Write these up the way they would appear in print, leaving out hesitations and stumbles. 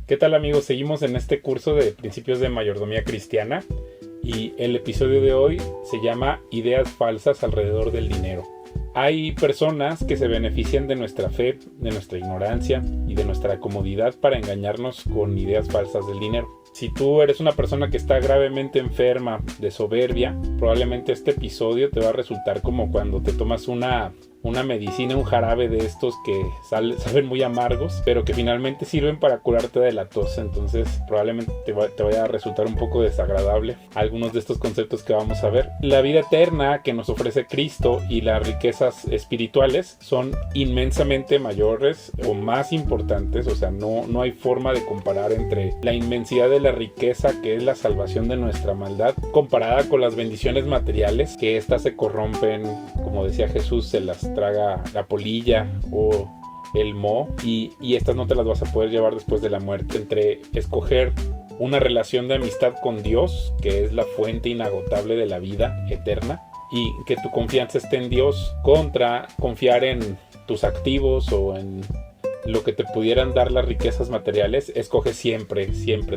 ¿Qué tal, amigos? Seguimos en este curso de Principios de Mayordomía Cristiana y el episodio de hoy se llama Ideas falsas alrededor del dinero. Hay personas que se benefician de nuestra fe, de nuestra ignorancia y de nuestra comodidad para engañarnos con ideas falsas del dinero. Si tú eres una persona que está gravemente enferma de soberbia, probablemente este episodio te va a resultar como cuando te tomas una medicina, un jarabe de estos que saben muy amargos, pero que finalmente sirven para curarte de la tos. Entonces probablemente te vaya a resultar un poco desagradable algunos de estos conceptos que vamos a ver. La vida eterna que nos ofrece Cristo y las riquezas espirituales son inmensamente mayores o más importantes. O sea, no hay forma de comparar entre la inmensidad de la riqueza, que es la salvación de nuestra maldad, comparada con las bendiciones materiales, que éstas se corrompen, como decía Jesús, se las traga la polilla o el moho, y estas no te las vas a poder llevar después de la muerte. Entre escoger una relación de amistad con Dios, que es la fuente inagotable de la vida eterna, y que tu confianza esté en Dios, contra confiar en tus activos o en lo que te pudieran dar las riquezas materiales, escoge siempre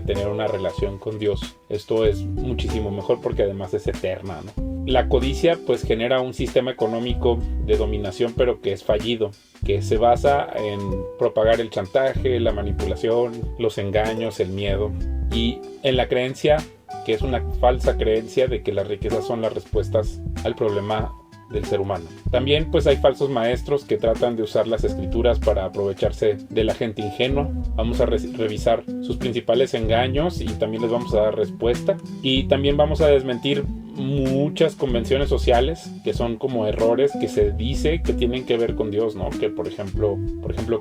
tener una relación con Dios. Esto es muchísimo mejor porque además es eterna, ¿no? La codicia pues genera un sistema económico de dominación, pero que es fallido, que se basa en propagar el chantaje, la manipulación, los engaños, el miedo, y en la creencia, que es una falsa creencia, de que las riquezas son las respuestas al problema del ser humano. También pues hay falsos maestros que tratan de usar las escrituras para aprovecharse de la gente ingenua. Vamos a revisar sus principales engaños y también les vamos a dar respuesta, y también vamos a desmentir muchas convenciones sociales que son como errores que se dice que tienen que ver con Dios, ¿no? Que por ejemplo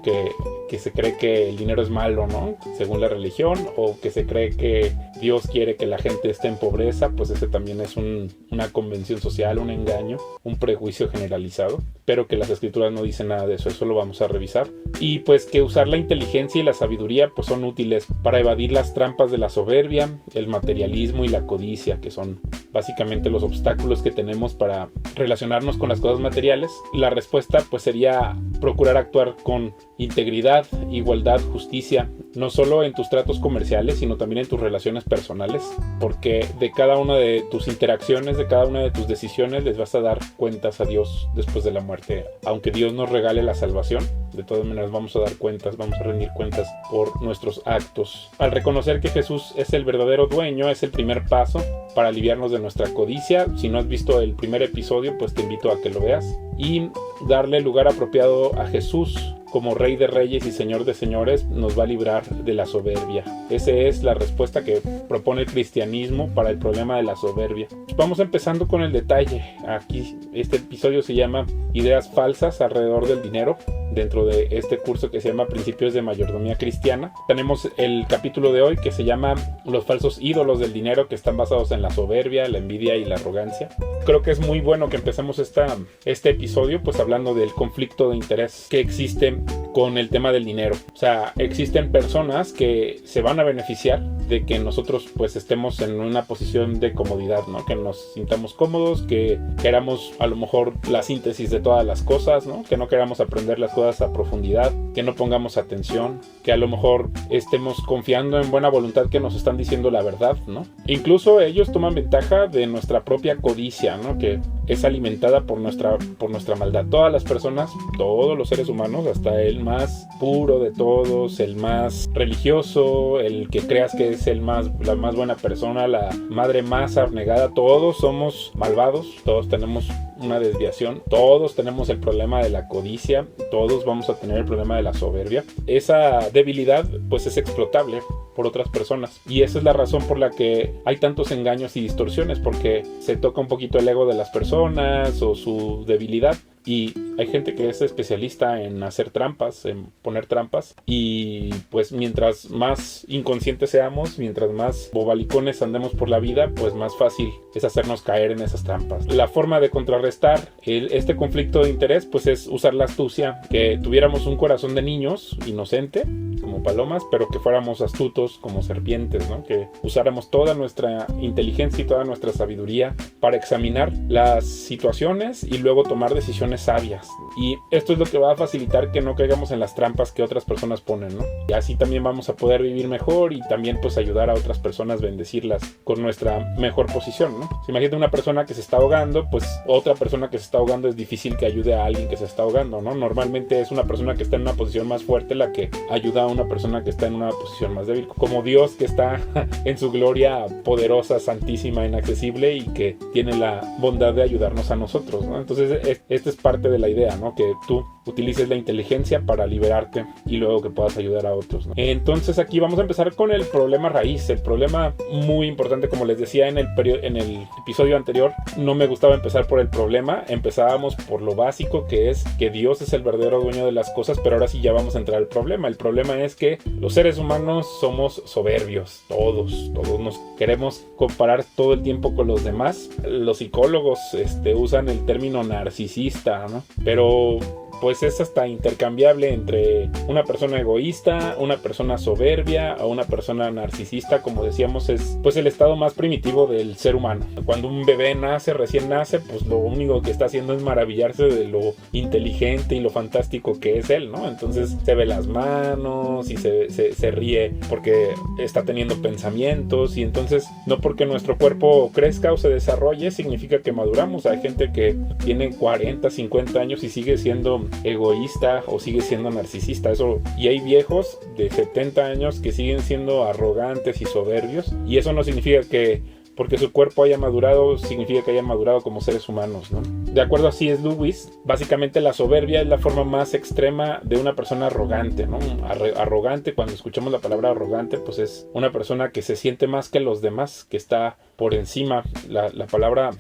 que se cree que el dinero es malo, ¿no? Según la religión, o que se cree que Dios quiere que la gente esté en pobreza. Pues ese también es una convención social, un engaño, un prejuicio generalizado, pero que las escrituras no dicen nada de eso. Eso lo vamos a revisar. Y pues que usar la inteligencia y la sabiduría pues son útiles para evadir las trampas de la soberbia, el materialismo y la codicia, que son básicamente los obstáculos que tenemos para relacionarnos con las cosas materiales. La respuesta pues sería procurar actuar con integridad, igualdad, justicia, no solo en tus tratos comerciales, sino también en tus relaciones personales, porque de cada una de tus interacciones, de cada una de tus decisiones, les vas a dar cuentas a Dios después de la muerte. Aunque Dios nos regale la salvación, de todas maneras vamos a dar cuentas, vamos a rendir cuentas por nuestros actos. Al reconocer que Jesús es el verdadero dueño, es el primer paso para aliviarnos de nuestra codicia. Si no has visto el primer episodio, pues te invito a que lo veas, y darle lugar apropiado a Jesús como Rey de Reyes y Señor de Señores nos va a librar de la soberbia. Esa es la respuesta que propone el cristianismo para el problema de la soberbia. Vamos empezando con el detalle. Aquí este episodio se llama Ideas falsas alrededor del dinero, dentro de este curso que se llama Principios de Mayordomía Cristiana. Tenemos el capítulo de hoy que se llama Los falsos ídolos del dinero, que están basados en la soberbia, la envidia y la arrogancia. Creo que es muy bueno que empecemos este episodio pues hablando del conflicto de interés que existe con el tema del dinero. O sea, existen personas que se van a beneficiar de que nosotros pues estemos en una posición de comodidad, ¿no? Que nos sintamos cómodos, que queramos a lo mejor la síntesis de todas las cosas, ¿no? Que no queramos aprender las cosas a profundidad, que no pongamos atención, que a lo mejor estemos confiando en buena voluntad que nos están diciendo la verdad, ¿no? Incluso ellos toman ventaja de nuestra propia codicia, ¿no? Que es alimentada por nuestra maldad. Todas las personas, todos los seres humanos, hasta el más puro de todos, el más religioso, el que creas que es la más buena persona, la madre más abnegada, todos somos malvados, todos tenemos una desviación, todos tenemos el problema de la codicia, todos vamos a tener el problema de la soberbia. Esa debilidad pues es explotable por otras personas, y esa es la razón por la que hay tantos engaños y distorsiones, porque se toca un poquito el ego de las personas o su debilidad. Y hay gente que es especialista en hacer trampas, en poner trampas, y pues mientras más inconscientes seamos, mientras más bobalicones andemos por la vida, pues más fácil es hacernos caer en esas trampas. La forma de contrarrestar este conflicto de interés pues es usar la astucia, que tuviéramos un corazón de niños inocente, como palomas, pero que fuéramos astutos como serpientes, ¿no? Que usáramos toda nuestra inteligencia y toda nuestra sabiduría para examinar las situaciones y luego tomar decisiones sabias. Y esto es lo que va a facilitar que no caigamos en las trampas que otras personas ponen, ¿no? Y así también vamos a poder vivir mejor y también pues ayudar a otras personas, bendecirlas con nuestra mejor posición, ¿no? Si imagínate una persona que se está ahogando, pues otra persona que se está ahogando es difícil que ayude a alguien que se está ahogando, ¿no? Normalmente es una persona que está en una posición más fuerte la que ayuda a una persona que está en una posición más débil, como Dios que está en su gloria poderosa, santísima, inaccesible y que tiene la bondad de ayudarnos a nosotros, ¿no? Entonces esta es parte de la idea, ¿no? Que tú utilices la inteligencia para liberarte y luego que puedas ayudar a otros, ¿no? Entonces aquí vamos a empezar con el problema raíz, el problema muy importante, como les decía en el episodio anterior. No me gustaba empezar por el problema, empezábamos por lo básico, que es que Dios es el verdadero dueño de las cosas, pero ahora sí ya vamos a entrar al problema. El problema es que los seres humanos somos soberbios, todos nos queremos comparar todo el tiempo con los demás. Los psicólogos usan el término narcisista, ¿no? Pero pues es hasta intercambiable entre una persona egoísta, una persona soberbia o una persona narcisista. Como decíamos, es pues el estado más primitivo del ser humano. Cuando un bebé recién nace, pues lo único que está haciendo es maravillarse de lo inteligente y lo fantástico que es él, ¿no? Entonces se ve las manos y se ríe porque está teniendo pensamientos, y entonces no porque nuestro cuerpo crezca o se desarrolle significa que maduramos. Hay gente que tiene 40, 50 años y sigue siendo egoísta o sigue siendo narcisista, y hay viejos de 70 años que siguen siendo arrogantes y soberbios, y eso no significa que porque su cuerpo haya madurado significa que haya madurado como seres humanos, ¿no? De acuerdo a C.S. Lewis, básicamente la soberbia es la forma más extrema de una persona arrogante, ¿no? Arrogante, cuando escuchamos la palabra arrogante, pues es una persona que se siente más que los demás, que está por encima. La palabra,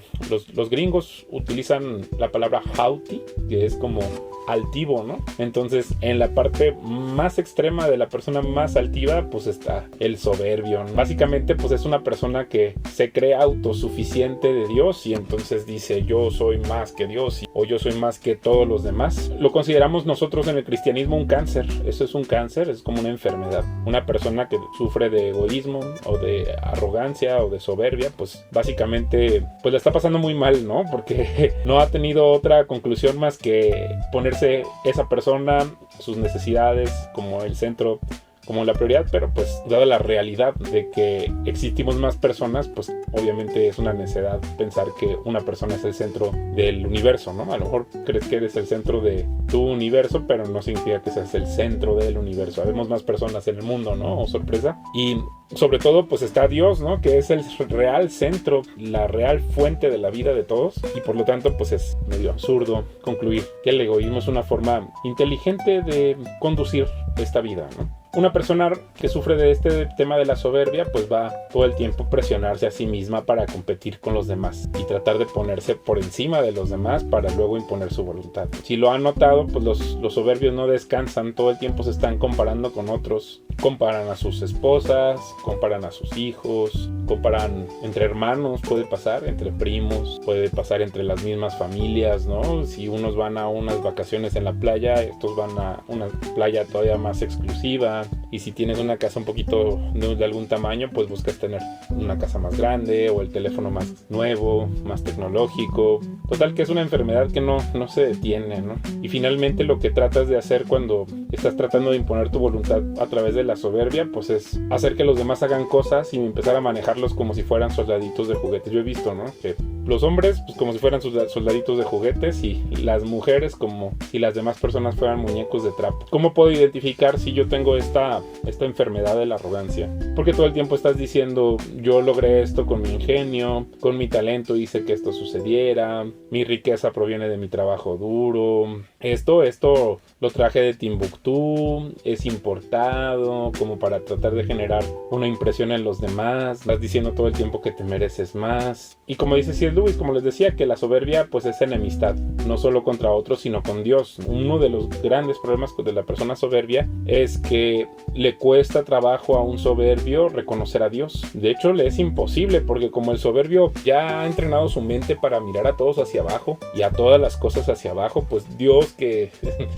los gringos utilizan la palabra haughty, que es como altivo, ¿no? Entonces, en la parte más extrema de la persona más altiva, pues está el soberbio, ¿no? Básicamente, pues es una persona que se cree autosuficiente de Dios y entonces dice: yo soy más que Dios, o yo soy más que todos los demás. Lo consideramos nosotros en el cristianismo un cáncer. Eso es un cáncer, es como una enfermedad. Una persona que sufre de egoísmo o de arrogancia o de soberbia, pues básicamente pues la está pasando muy mal, ¿no? Porque no ha tenido otra conclusión más que ponerse esa persona, sus necesidades como el centro, como la prioridad. Pero pues dada la realidad de que existimos más personas, pues obviamente es una necedad pensar que una persona es el centro del universo, ¿no? A lo mejor crees que eres el centro de tu universo, pero no significa que seas el centro del universo. Habemos más personas en el mundo, ¿no? Oh, sorpresa. Y sobre todo pues está Dios, ¿no? Que es el real centro, la real fuente de la vida de todos, y por lo tanto pues es medio absurdo concluir que el egoísmo es una forma inteligente de conducir esta vida, ¿no? Una persona que sufre de este tema de la soberbia pues va todo el tiempo presionarse a sí misma para competir con los demás y tratar de ponerse por encima de los demás para luego imponer su voluntad. Si lo han notado, pues los soberbios no descansan, todo el tiempo se están comparando con otros. Comparan a sus esposas, comparan a sus hijos, comparan entre hermanos, puede pasar, entre primos, puede pasar entre las mismas familias, ¿no? Si unos van a unas vacaciones en la playa, estos van a una playa todavía más exclusiva. Y si tienes una casa un poquito de algún tamaño, pues buscas tener una casa más grande o el teléfono más nuevo, más tecnológico. Total que es una enfermedad que no se detiene, ¿no? Y finalmente lo que tratas de hacer cuando estás tratando de imponer tu voluntad a través de la soberbia, pues es hacer que los demás hagan cosas y empezar a manejarlos como si fueran soldaditos de juguetes. Yo he visto, ¿no? Que los hombres pues como si fueran soldaditos de juguetes y las mujeres como si las demás personas fueran muñecos de trapo. ¿Cómo puedo identificar si yo tengo esta enfermedad de la arrogancia? Porque todo el tiempo estás diciendo: yo logré esto con mi ingenio, con mi talento hice que esto sucediera, mi riqueza proviene de mi trabajo duro, esto lo traje de Timbuktu, es importado, como para tratar de generar una impresión en los demás. Estás diciendo todo el tiempo que te mereces más. Y como dice C.S. Lewis, como les decía, que la soberbia pues es enemistad, no solo contra otros, sino con Dios. Uno de los grandes problemas de la persona soberbia es que le cuesta trabajo a un soberbio reconocer a Dios. De hecho, le es imposible, porque como el soberbio ya ha entrenado su mente para mirar a todos hacia abajo y a todas las cosas hacia abajo, pues Dios, que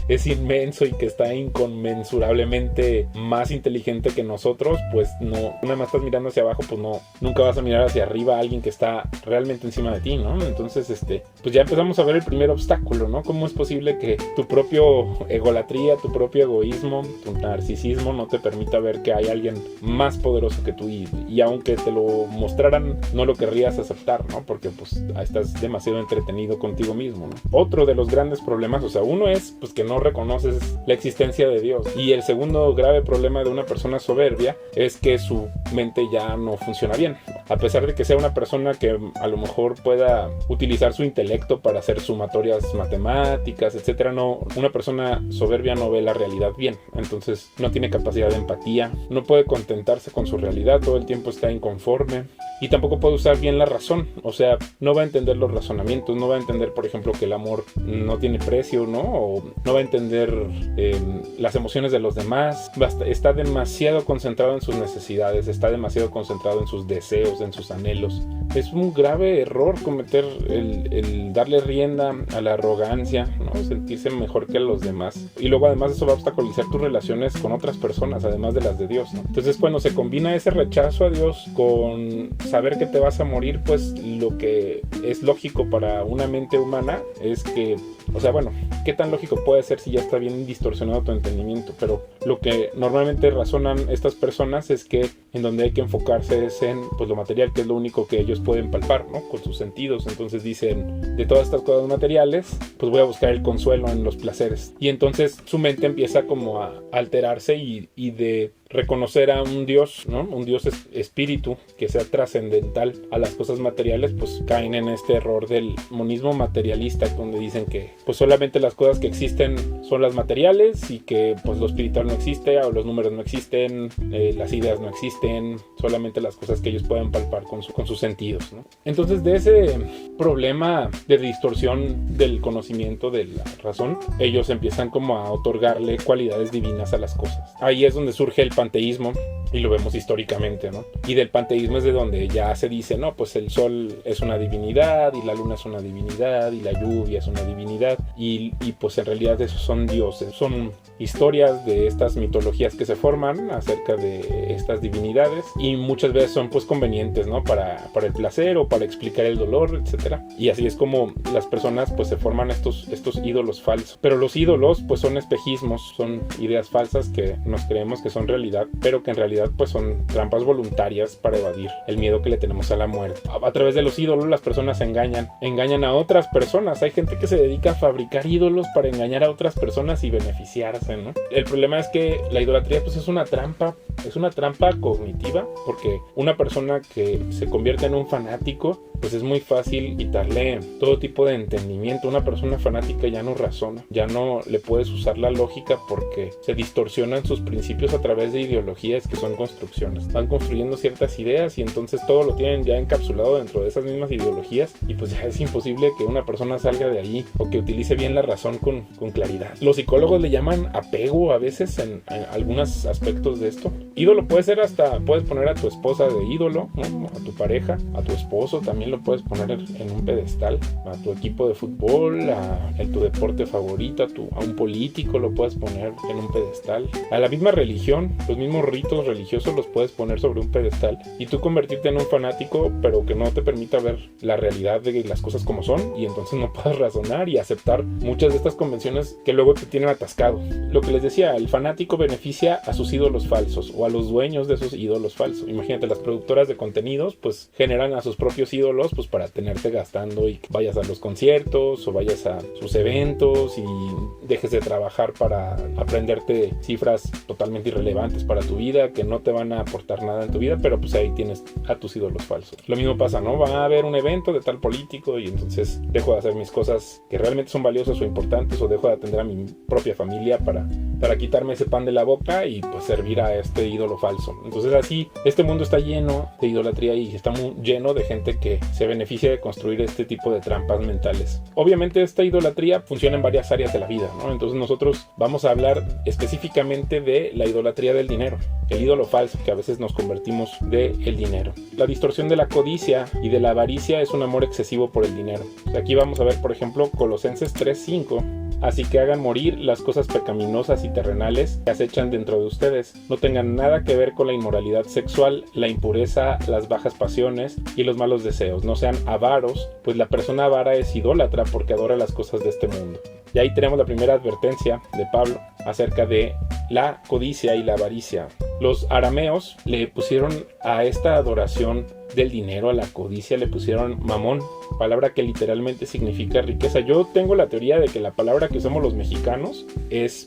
es inmenso y que está inconmensurablemente más inteligente que nosotros, pues no, nada más estás mirando hacia abajo, pues no, nunca vas a mirar hacia arriba a alguien que está realmente encima de ti, ¿no? Entonces, pues ya empezamos a ver el primer obstáculo, ¿no? ¿Cómo es posible que tu propio egolatría, tu propio egoísmo, tu narcisismo no te permita ver que hay alguien más poderoso que tú y aunque te lo mostraran, no lo querrías aceptar, ¿no? Porque pues estás demasiado entretenido contigo mismo, ¿no? Otro de los grandes problemas, o sea, uno es pues que no reconoces la existencia de Dios, y el segundo grave problema de una persona soberbia es que su mente ya no funciona bien. A pesar de que sea una persona que a lo mejor pueda utilizar su intelecto para hacer sumatorias matemáticas, etcétera, no, una persona soberbia no ve la realidad bien, entonces no tiene capacidad de empatía, no puede contentarse con su realidad, todo el tiempo está inconforme y tampoco puede usar bien la razón, o sea, no va a entender los razonamientos, no va a entender, por ejemplo, que el amor no tiene precio, ¿no? O no va a entender las emociones de los demás, está demasiado concentrado en sus necesidades, está demasiado concentrado en sus deseos, en sus anhelos. Es un grave error cometer el darle rienda a la arrogancia, ¿no? Sentirse mejor que los demás. Y luego además eso va a obstaculizar tus relaciones con otras personas, además de las de Dios, ¿no? Entonces cuando se combina ese rechazo a Dios con saber que te vas a morir, pues lo que es lógico para una mente humana es que, o sea, bueno, ¿qué tan lógico puede ser si ya está bien distorsionado tu entendimiento? Pero lo que normalmente razonan estas personas es que en donde hay que enfocarse es en pues lo material, que es lo único que ellos pueden palpar, ¿no? Con sus sentidos. Entonces dicen, de todas estas cosas materiales, pues voy a buscar el consuelo en los placeres. Y entonces su mente empieza como a alterarse y de reconocer a un Dios, ¿no? Un Dios espíritu que sea trascendental a las cosas materiales, pues caen en este error del monismo materialista, donde dicen que pues solamente las cosas que existen son las materiales y que pues lo espiritual no existe, o los números no existen, las ideas no existen, solamente las cosas que ellos pueden palpar con sus sentidos, ¿no? Entonces de ese problema de distorsión del conocimiento de la razón, ellos empiezan como a otorgarle cualidades divinas a las cosas. Ahí es donde surge el panteísmo, y lo vemos históricamente, ¿no? Y del panteísmo es de donde ya se dice, no, pues el sol es una divinidad, y la luna es una divinidad, y la lluvia es una divinidad, y pues en realidad esos son dioses, son historias de estas mitologías que se forman acerca de estas divinidades, y muchas veces son pues convenientes, ¿no? Para el placer o para explicar el dolor, etcétera. Y así es como las personas pues se forman estos ídolos falsos. Pero los ídolos pues son espejismos, son ideas falsas que nos creemos que son realidad, pero que en realidad pues son trampas voluntarias para evadir el miedo que le tenemos a la muerte. A través de los ídolos las personas engañan a otras personas. Hay gente que se dedica a fabricar ídolos para engañar a otras personas y beneficiarse, ¿no? El problema es que la idolatría pues es una trampa cognitiva, porque una persona que se convierte en un fanático pues es muy fácil quitarle todo tipo de entendimiento. Una persona fanática ya no razona, ya no le puedes usar la lógica porque se distorsionan sus principios a través de ideologías que son construcciones. Van construyendo ciertas ideas y entonces todo lo tienen ya encapsulado dentro de esas mismas ideologías y pues ya es imposible que una persona salga de ahí o que utilice bien la razón con claridad. Los psicólogos le llaman apego a veces en algunos aspectos de esto. Ídolo puede ser hasta, puedes poner a tu esposa de ídolo, ¿no? A tu pareja, a tu esposo también lo puedes poner en un pedestal, a tu equipo de fútbol, a tu deporte favorito, a un político lo puedes poner en un pedestal, a la misma religión, los mismos ritos religiosos los puedes poner sobre un pedestal y tú convertirte en un fanático, pero que no te permita ver la realidad de las cosas como son, y entonces no puedes razonar y aceptar muchas de estas convenciones que luego te tienen atascado. Lo que les decía, el fanático beneficia a sus ídolos falsos o a los dueños de esos ídolos falsos. Imagínate, las productoras de contenidos pues generan a sus propios ídolos pues para tenerte gastando y que vayas a los conciertos o vayas a sus eventos y dejes de trabajar para aprenderte cifras totalmente irrelevantes para tu vida, que no te van a aportar nada en tu vida, pero pues ahí tienes a tus ídolos falsos. Lo mismo pasa, ¿no? Va a haber un evento de tal político y entonces dejo de hacer mis cosas que realmente son valiosas o importantes, o dejo de atender a mi propia familia para para quitarme ese pan de la boca y pues servir a este ídolo falso. Entonces así, este mundo está lleno de idolatría y está muy lleno de gente que se beneficia de construir este tipo de trampas mentales. Obviamente esta idolatría funciona en varias áreas de la vida, ¿no? Entonces nosotros vamos a hablar específicamente de la idolatría del dinero, el ídolo falso que a veces nos convertimos del dinero. La distorsión de la codicia y de la avaricia es un amor excesivo por el dinero. Aquí vamos a ver, por ejemplo, Colosenses 3:5. Así que hagan morir las cosas pecaminosas y terrenales que acechan dentro de ustedes. No tengan nada que ver con la inmoralidad sexual, la impureza, las bajas pasiones y los malos deseos. No sean avaros, pues la persona avara es idólatra porque adora las cosas de este mundo. Y ahí tenemos la primera advertencia de Pablo acerca de la codicia y la avaricia. Los arameos le pusieron a esta adoración del dinero, a la codicia, le pusieron mamón, palabra que literalmente significa riqueza. Yo tengo la teoría de que la palabra que usamos los mexicanos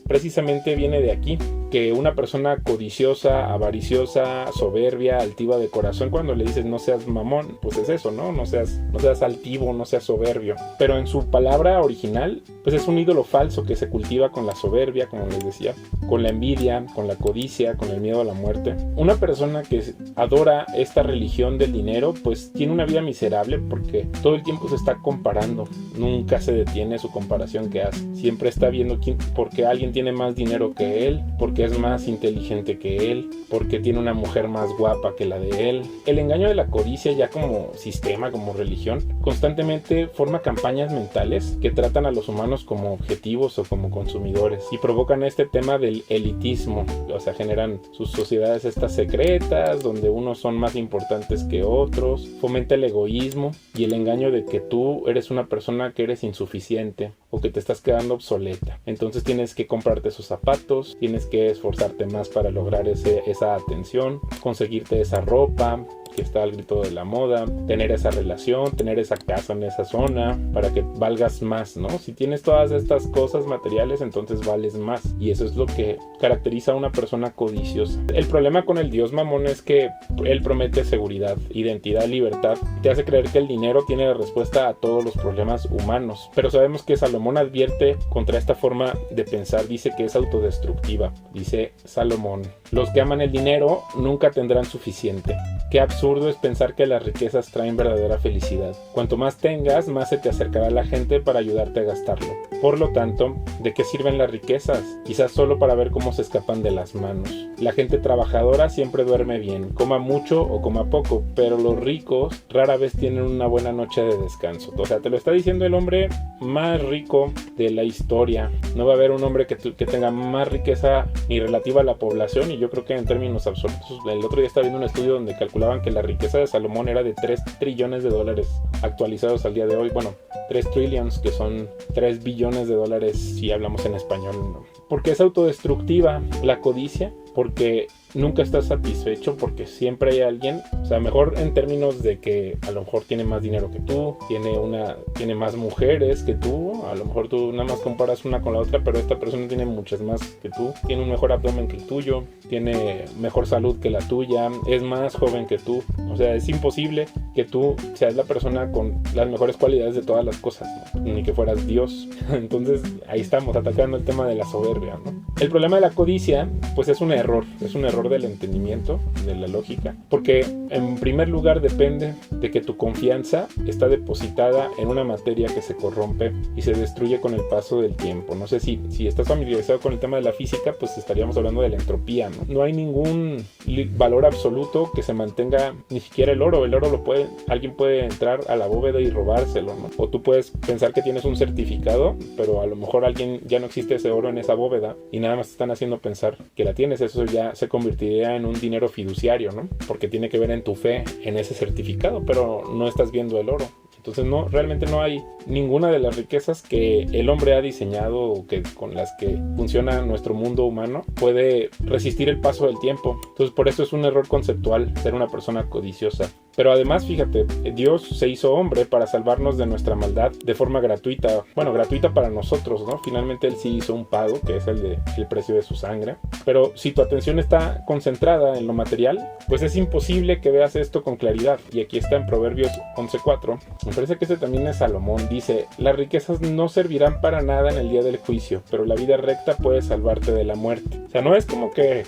precisamente viene de aquí, que una persona codiciosa, avariciosa, soberbia, altiva de corazón, cuando le dices no seas mamón, pues es eso, ¿no? No seas altivo, no seas soberbio. Pero en su palabra original, pues es un ídolo falso que se cultiva con la soberbia, como les decía, con la envidia, con la codicia, con el miedo a la muerte. Una persona que adora esta religión del dinero, pues tiene una vida miserable porque todo el tiempo se está comparando, nunca se detiene su comparación que hace, siempre está viendo porque alguien tiene más dinero que él, porque es más inteligente que él, porque tiene una mujer más guapa que la de él. El engaño de la codicia, ya como sistema, como religión, constantemente forma campañas mentales que tratan a los humanos como objetivos o como consumidores y provocan este tema del elitismo, o sea, generan sus sociedades estas secretas donde unos son más importantes que otros, fomenta el egoísmo y el engaño de que tú eres una persona que eres insuficiente o que te estás quedando obsoleta. Entonces tienes que comprarte esos zapatos, tienes que esforzarte más para lograr esa atención, conseguirte esa ropa que está al grito de la moda, tener esa relación, tener esa casa en esa zona para que valgas más, ¿no? Si tienes todas estas cosas materiales, entonces vales más, y eso es lo que caracteriza a una persona codiciosa. El problema con el dios Mamón es que él promete seguridad, identidad, libertad, te hace creer que el dinero tiene la respuesta a todos los problemas humanos, pero sabemos que Salomón advierte contra esta forma de pensar, dice que es autodestructiva. Dice Salomón: los que aman el dinero nunca tendrán suficiente. Qué absurdo es pensar que las riquezas traen verdadera felicidad. Cuanto más tengas, más se te acercará la gente para ayudarte a gastarlo. Por lo tanto, ¿de qué sirven las riquezas? Quizás solo para ver cómo se escapan de las manos. La gente trabajadora siempre duerme bien, coma mucho o coma poco, pero los ricos rara vez tienen una buena noche de descanso. O sea, te lo está diciendo el hombre más rico de la historia. No va a haber un hombre que tenga más riqueza ni relativa a la población, y yo creo que en términos absolutos. El otro día estaba viendo un estudio donde calculaban que la riqueza de Salomón era de 3 trillones de dólares actualizados al día de hoy. Bueno, 3 trillions, que son 3 billones de dólares si hablamos en español, ¿no? Porque es autodestructiva la codicia, porque nunca estás satisfecho, porque siempre hay alguien, o sea, mejor en términos de que a lo mejor tiene más dinero que tú, tiene más mujeres que tú, a lo mejor tú nada más comparas una con la otra, pero esta persona tiene muchas más que tú, tiene un mejor abdomen que el tuyo, tiene mejor salud que la tuya, es más joven que tú. O sea, es imposible que tú seas la persona con las mejores cualidades de todas las cosas, ¿no? Ni que fueras Dios. Entonces ahí estamos atacando el tema de la soberbia, ¿no? El problema de la codicia, pues es un error del entendimiento, de la lógica, porque en primer lugar depende de que tu confianza está depositada en una materia que se corrompe y se destruye con el paso del tiempo. No sé si estás familiarizado con el tema de la física, pues estaríamos hablando de la entropía, ¿no? No hay ningún valor absoluto que se mantenga, ni siquiera el oro. El oro alguien puede entrar a la bóveda y robárselo, ¿no? O tú puedes pensar que tienes un certificado, pero a lo mejor ya no existe ese oro en esa bóveda y nada más te están haciendo pensar que la tienes. Eso ya se convirtiría en un dinero fiduciario, ¿no? Porque tiene que ver en tu fe en ese certificado, pero no estás viendo el oro. Entonces realmente no hay ninguna de las riquezas que el hombre ha diseñado o con las que funciona nuestro mundo humano puede resistir el paso del tiempo. Entonces por eso es un error conceptual ser una persona codiciosa. Pero además, fíjate, Dios se hizo hombre para salvarnos de nuestra maldad de forma gratuita. Bueno, gratuita para nosotros, ¿no? Finalmente Él sí hizo un pago, que es el precio de su sangre. Pero si tu atención está concentrada en lo material, pues es imposible que veas esto con claridad. Y aquí está en Proverbios 11:4. Me parece que este también es Salomón. Dice: las riquezas no servirán para nada en el día del juicio, pero la vida recta puede salvarte de la muerte. O sea, no es como que,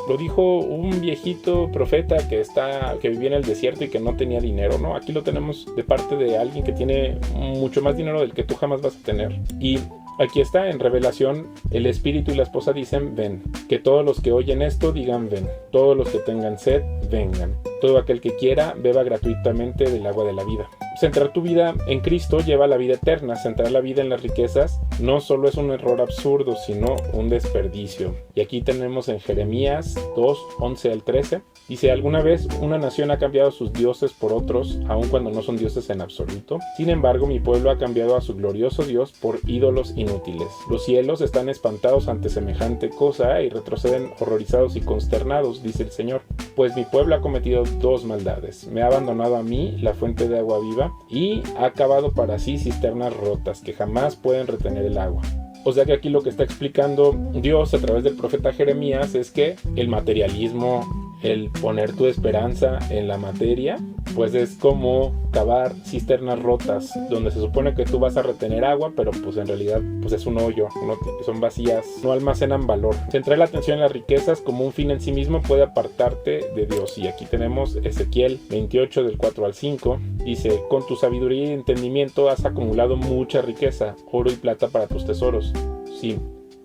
lo dijo un viejito profeta que vivía en el desierto y que no tenía dinero, ¿no? Aquí lo tenemos de parte de alguien que tiene mucho más dinero del que tú jamás vas a tener. Y aquí está en Revelación, el espíritu y la esposa dicen: ven. Que todos los que oyen esto digan: ven. Todos los que tengan sed, vengan. Todo aquel que quiera, beba gratuitamente del agua de la vida. Centrar tu vida en Cristo lleva a la vida eterna. Centrar la vida en las riquezas no solo es un error absurdo, sino un desperdicio. Y aquí tenemos en Jeremías 2:11-13. Dice: alguna vez una nación ha cambiado sus dioses por otros, aun cuando no son dioses en absoluto. Sin embargo, mi pueblo ha cambiado a su glorioso Dios por ídolos inútiles. Los cielos están espantados ante semejante cosa y retroceden horrorizados y consternados, dice el Señor. Pues mi pueblo ha cometido dos maldades. Me ha abandonado a mí, la fuente de agua viva, y ha cavado para sí cisternas rotas que jamás pueden retener el agua. O sea que aquí lo que está explicando Dios a través del profeta Jeremías es que el materialismo, el poner tu esperanza en la materia, pues es como cavar cisternas rotas donde se supone que tú vas a retener agua, pero pues en realidad pues es un hoyo, son vacías, no almacenan valor. Centrar la atención en las riquezas como un fin en sí mismo puede apartarte de Dios. Y aquí tenemos Ezequiel 28 del 4 al 5. Dice: con tu sabiduría y entendimiento has acumulado mucha riqueza, oro y plata para tus tesoros. Sí,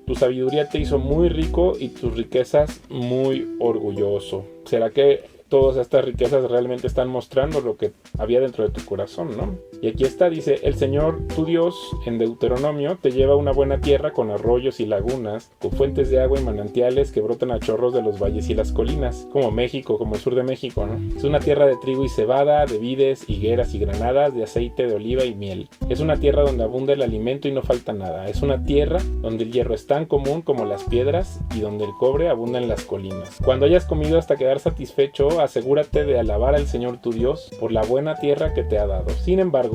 tu sabiduría te hizo muy rico y tus riquezas muy orgulloso. ¿Será que todas estas riquezas realmente están mostrando lo que había dentro de tu corazón, ¿no? Y aquí está, dice: el Señor, tu Dios, en Deuteronomio, te lleva a una buena tierra con arroyos y lagunas, con fuentes de agua y manantiales que brotan a chorros de los valles y las colinas, como México, como el sur de México, ¿no? Es una tierra de trigo y cebada, de vides, higueras y granadas, de aceite de oliva y miel. Es una tierra donde abunda el alimento y no falta nada. Es una tierra donde el hierro es tan común como las piedras y donde el cobre abunda en las colinas. Cuando hayas comido hasta quedar satisfecho, asegúrate de alabar al Señor tu Dios por la buena tierra que te ha dado. Sin embargo,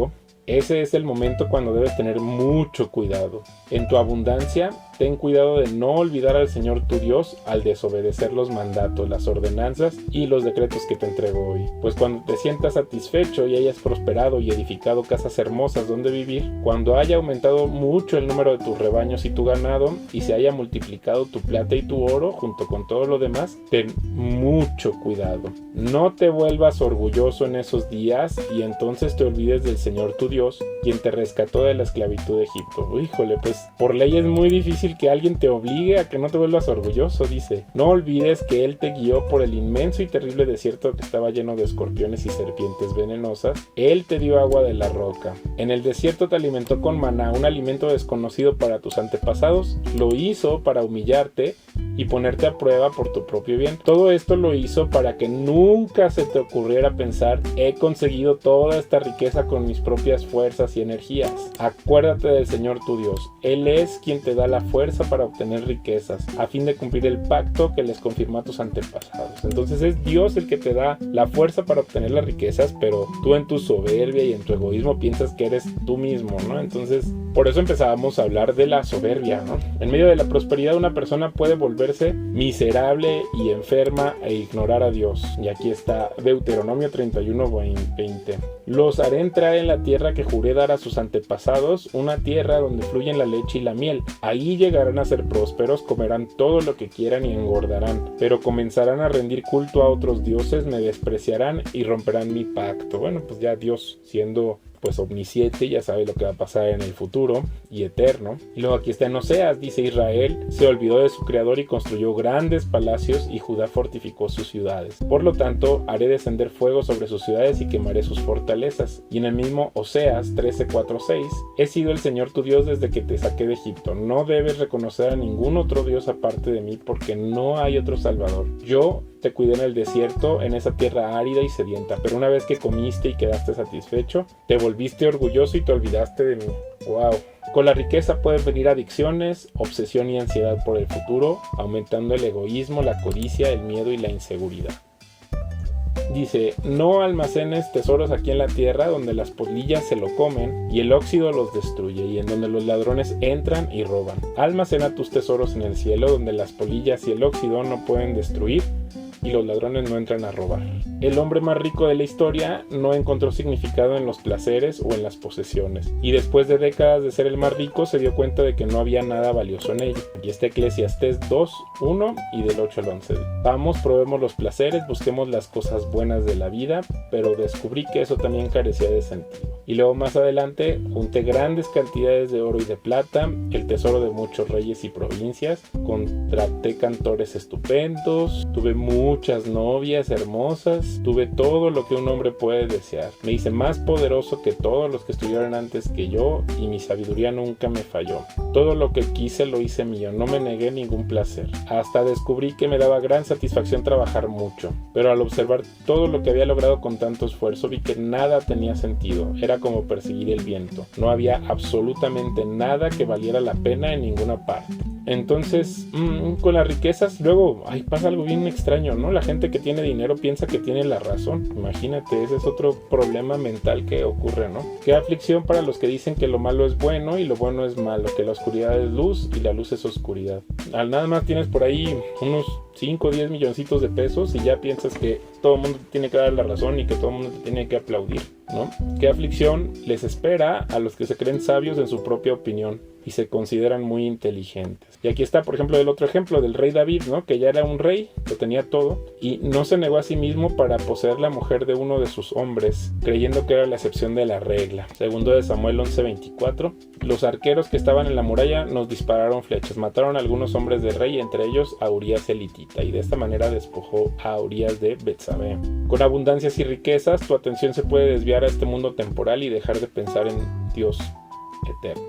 ese es el momento cuando debes tener mucho cuidado. En tu abundancia, ten cuidado de no olvidar al Señor tu Dios al desobedecer los mandatos, las ordenanzas y los decretos que te entrego hoy. Pues cuando te sientas satisfecho y hayas prosperado y edificado casas hermosas donde vivir, cuando haya aumentado mucho el número de tus rebaños y tu ganado, y se haya multiplicado tu plata y tu oro junto con todo lo demás, ten mucho cuidado. No te vuelvas orgulloso en esos días y entonces te olvides del Señor tu Dios, quien te rescató de la esclavitud de Egipto. Híjole, pues por ley es muy difícil que alguien te obligue a que no te vuelvas orgulloso. Dice: no olvides que Él te guió por el inmenso y terrible desierto que estaba lleno de escorpiones y serpientes venenosas. Él te dio agua de la roca. En el desierto te alimentó con maná, un alimento desconocido para tus antepasados. Lo hizo para humillarte y ponerte a prueba por tu propio bien. Todo esto lo hizo para que nunca se te ocurriera pensar: he conseguido toda esta riqueza con mis propias fuerzas y energías. Acuérdate del Señor tu Dios. Él es quien te da la fuerza para obtener riquezas, a fin de cumplir el pacto que les confirmó a tus antepasados. Entonces es Dios el que te da la fuerza para obtener las riquezas, pero tú en tu soberbia y en tu egoísmo piensas que eres tú mismo, ¿no? Entonces, por eso empezábamos a hablar de la soberbia, ¿no? En medio de la prosperidad, una persona puede volverse miserable y enferma e ignorar a Dios. Y aquí está Deuteronomio 31:20. Los haré entrar en la tierra que juré dar a sus antepasados, una tierra donde fluyen la leche y la miel. Ahí llegarán a ser prósperos, comerán todo lo que quieran y engordarán, pero comenzarán a rendir culto a otros dioses, me despreciarán y romperán mi pacto. Bueno, pues ya Dios, siendo pues omnisciente, ya sabe lo que va a pasar en el futuro y eterno. Y luego aquí está en Oseas, dice: Israel se olvidó de su creador y construyó grandes palacios, y Judá fortificó sus ciudades. Por lo tanto, haré descender fuego sobre sus ciudades y quemaré sus fortalezas. Y en el mismo Oseas 13:4-6, he sido el Señor tu Dios desde que te saqué de Egipto. No debes reconocer a ningún otro Dios aparte de mí, porque no hay otro Salvador. Yo te cuidé en el desierto, en esa tierra árida y sedienta, pero una vez que comiste y quedaste satisfecho, te volviste orgulloso y te olvidaste de mí. ¡Wow! Con la riqueza pueden venir adicciones, obsesión y ansiedad por el futuro, aumentando el egoísmo, la codicia, el miedo y la inseguridad. Dice, no almacenes tesoros aquí en la tierra donde las polillas se lo comen y el óxido los destruye y en donde los ladrones entran y roban. Almacena tus tesoros en el cielo donde las polillas y el óxido no pueden destruir y los ladrones no entran a robar. El hombre más rico de la historia no encontró significado en los placeres o en las posesiones, y después de décadas de ser el más rico se dio cuenta de que no había nada valioso en ello. Aquí está Eclesiastés 2, 1 y del 8 al 11. Vamos, probemos los placeres, busquemos las cosas buenas de la vida, pero descubrí que eso también carecía de sentido. Y luego más adelante junté grandes cantidades de oro y de plata, el tesoro de muchos reyes y provincias, contraté cantores estupendos, tuve muchas novias hermosas, tuve todo lo que un hombre puede desear. Me hice más poderoso que todos los que estuvieron antes que yo y mi sabiduría nunca me falló. Todo lo que quise lo hice mío, no me negué ningún placer. Hasta descubrí que me daba gran satisfacción trabajar mucho, pero al observar todo lo que había logrado con tanto esfuerzo vi que nada tenía sentido. Era como perseguir el viento. No había absolutamente nada que valiera la pena en ninguna parte. Entonces, con las riquezas, luego pasa algo bien extraño, ¿no? La gente que tiene dinero piensa que tiene la razón. Imagínate, ese es otro problema mental que ocurre, ¿no? Qué aflicción para los que dicen que lo malo es bueno y lo bueno es malo, que la oscuridad es luz y la luz es oscuridad. Al nada más tienes por ahí unos 5 o 10 milloncitos de pesos y ya piensas que todo el mundo te tiene que dar la razón y que todo el mundo te tiene que aplaudir, ¿no? Qué aflicción les espera a los que se creen sabios en su propia opinión y se consideran muy inteligentes. Y aquí está, por ejemplo, el otro ejemplo del rey David, ¿no? Que ya era un rey, lo tenía todo, y no se negó a sí mismo para poseer la mujer de uno de sus hombres, creyendo que era la excepción de la regla. Segundo de Samuel 11:24. Los arqueros que estaban en la muralla nos dispararon flechas, mataron a algunos hombres del rey, entre ellos a Urías elitita, y de esta manera despojó a Urías de Betsabé. Con abundancias y riquezas, tu atención se puede desviar a este mundo temporal y dejar de pensar en Dios eterno.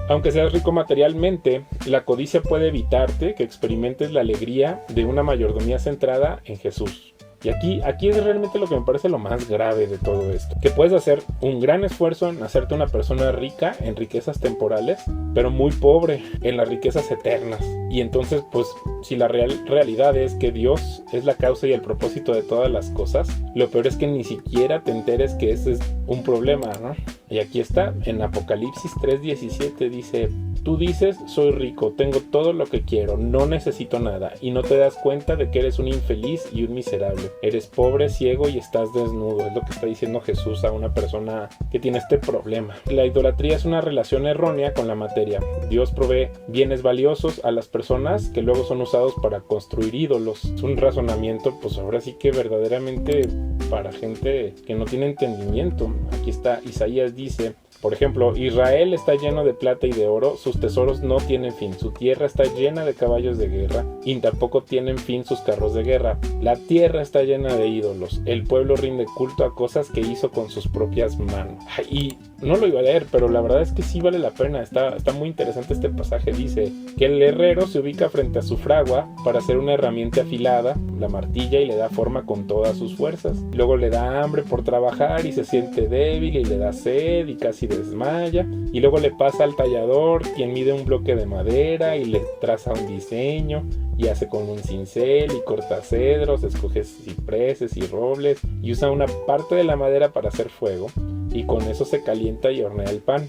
Aunque seas rico materialmente, la codicia puede evitarte que experimentes la alegría de una mayordomía centrada en Jesús. Y aquí es realmente lo que me parece lo más grave de todo esto. Que puedes hacer un gran esfuerzo en hacerte una persona rica en riquezas temporales, pero muy pobre en las riquezas eternas. Y entonces, pues, si la realidad es que Dios es la causa y el propósito de todas las cosas, lo peor es que ni siquiera te enteres que ese es un problema, ¿no? Y aquí está, en Apocalipsis 3:17 dice: tú dices, soy rico, tengo todo lo que quiero, no necesito nada, y no te das cuenta de que eres un infeliz y un miserable. Eres pobre, ciego y estás desnudo. Es lo que está diciendo Jesús a una persona que tiene este problema. La idolatría es una relación errónea con la materia. Dios provee bienes valiosos a las personas que luego son usados para construir ídolos. Es un razonamiento, pues ahora sí que verdaderamente para gente que no tiene entendimiento. Aquí está, Isaías dice: por ejemplo, Israel está lleno de plata y de oro, sus tesoros no tienen fin, su tierra está llena de caballos de guerra y tampoco tienen fin sus carros de guerra. La tierra está llena de ídolos, el pueblo rinde culto a cosas que hizo con sus propias manos. Y no lo iba a leer, pero la verdad es que sí vale la pena, está muy interesante este pasaje. Dice que el herrero se ubica frente a su fragua para hacer una herramienta afilada, la martilla, y le da forma con todas sus fuerzas. Luego le da hambre por trabajar y se siente débil y le da sed y casi desmaya, y luego le pasa al tallador, quien mide un bloque de madera y le traza un diseño y hace con un cincel y corta cedros, escoge cipreses y robles y usa una parte de la madera para hacer fuego, y con eso se calienta y hornea el pan.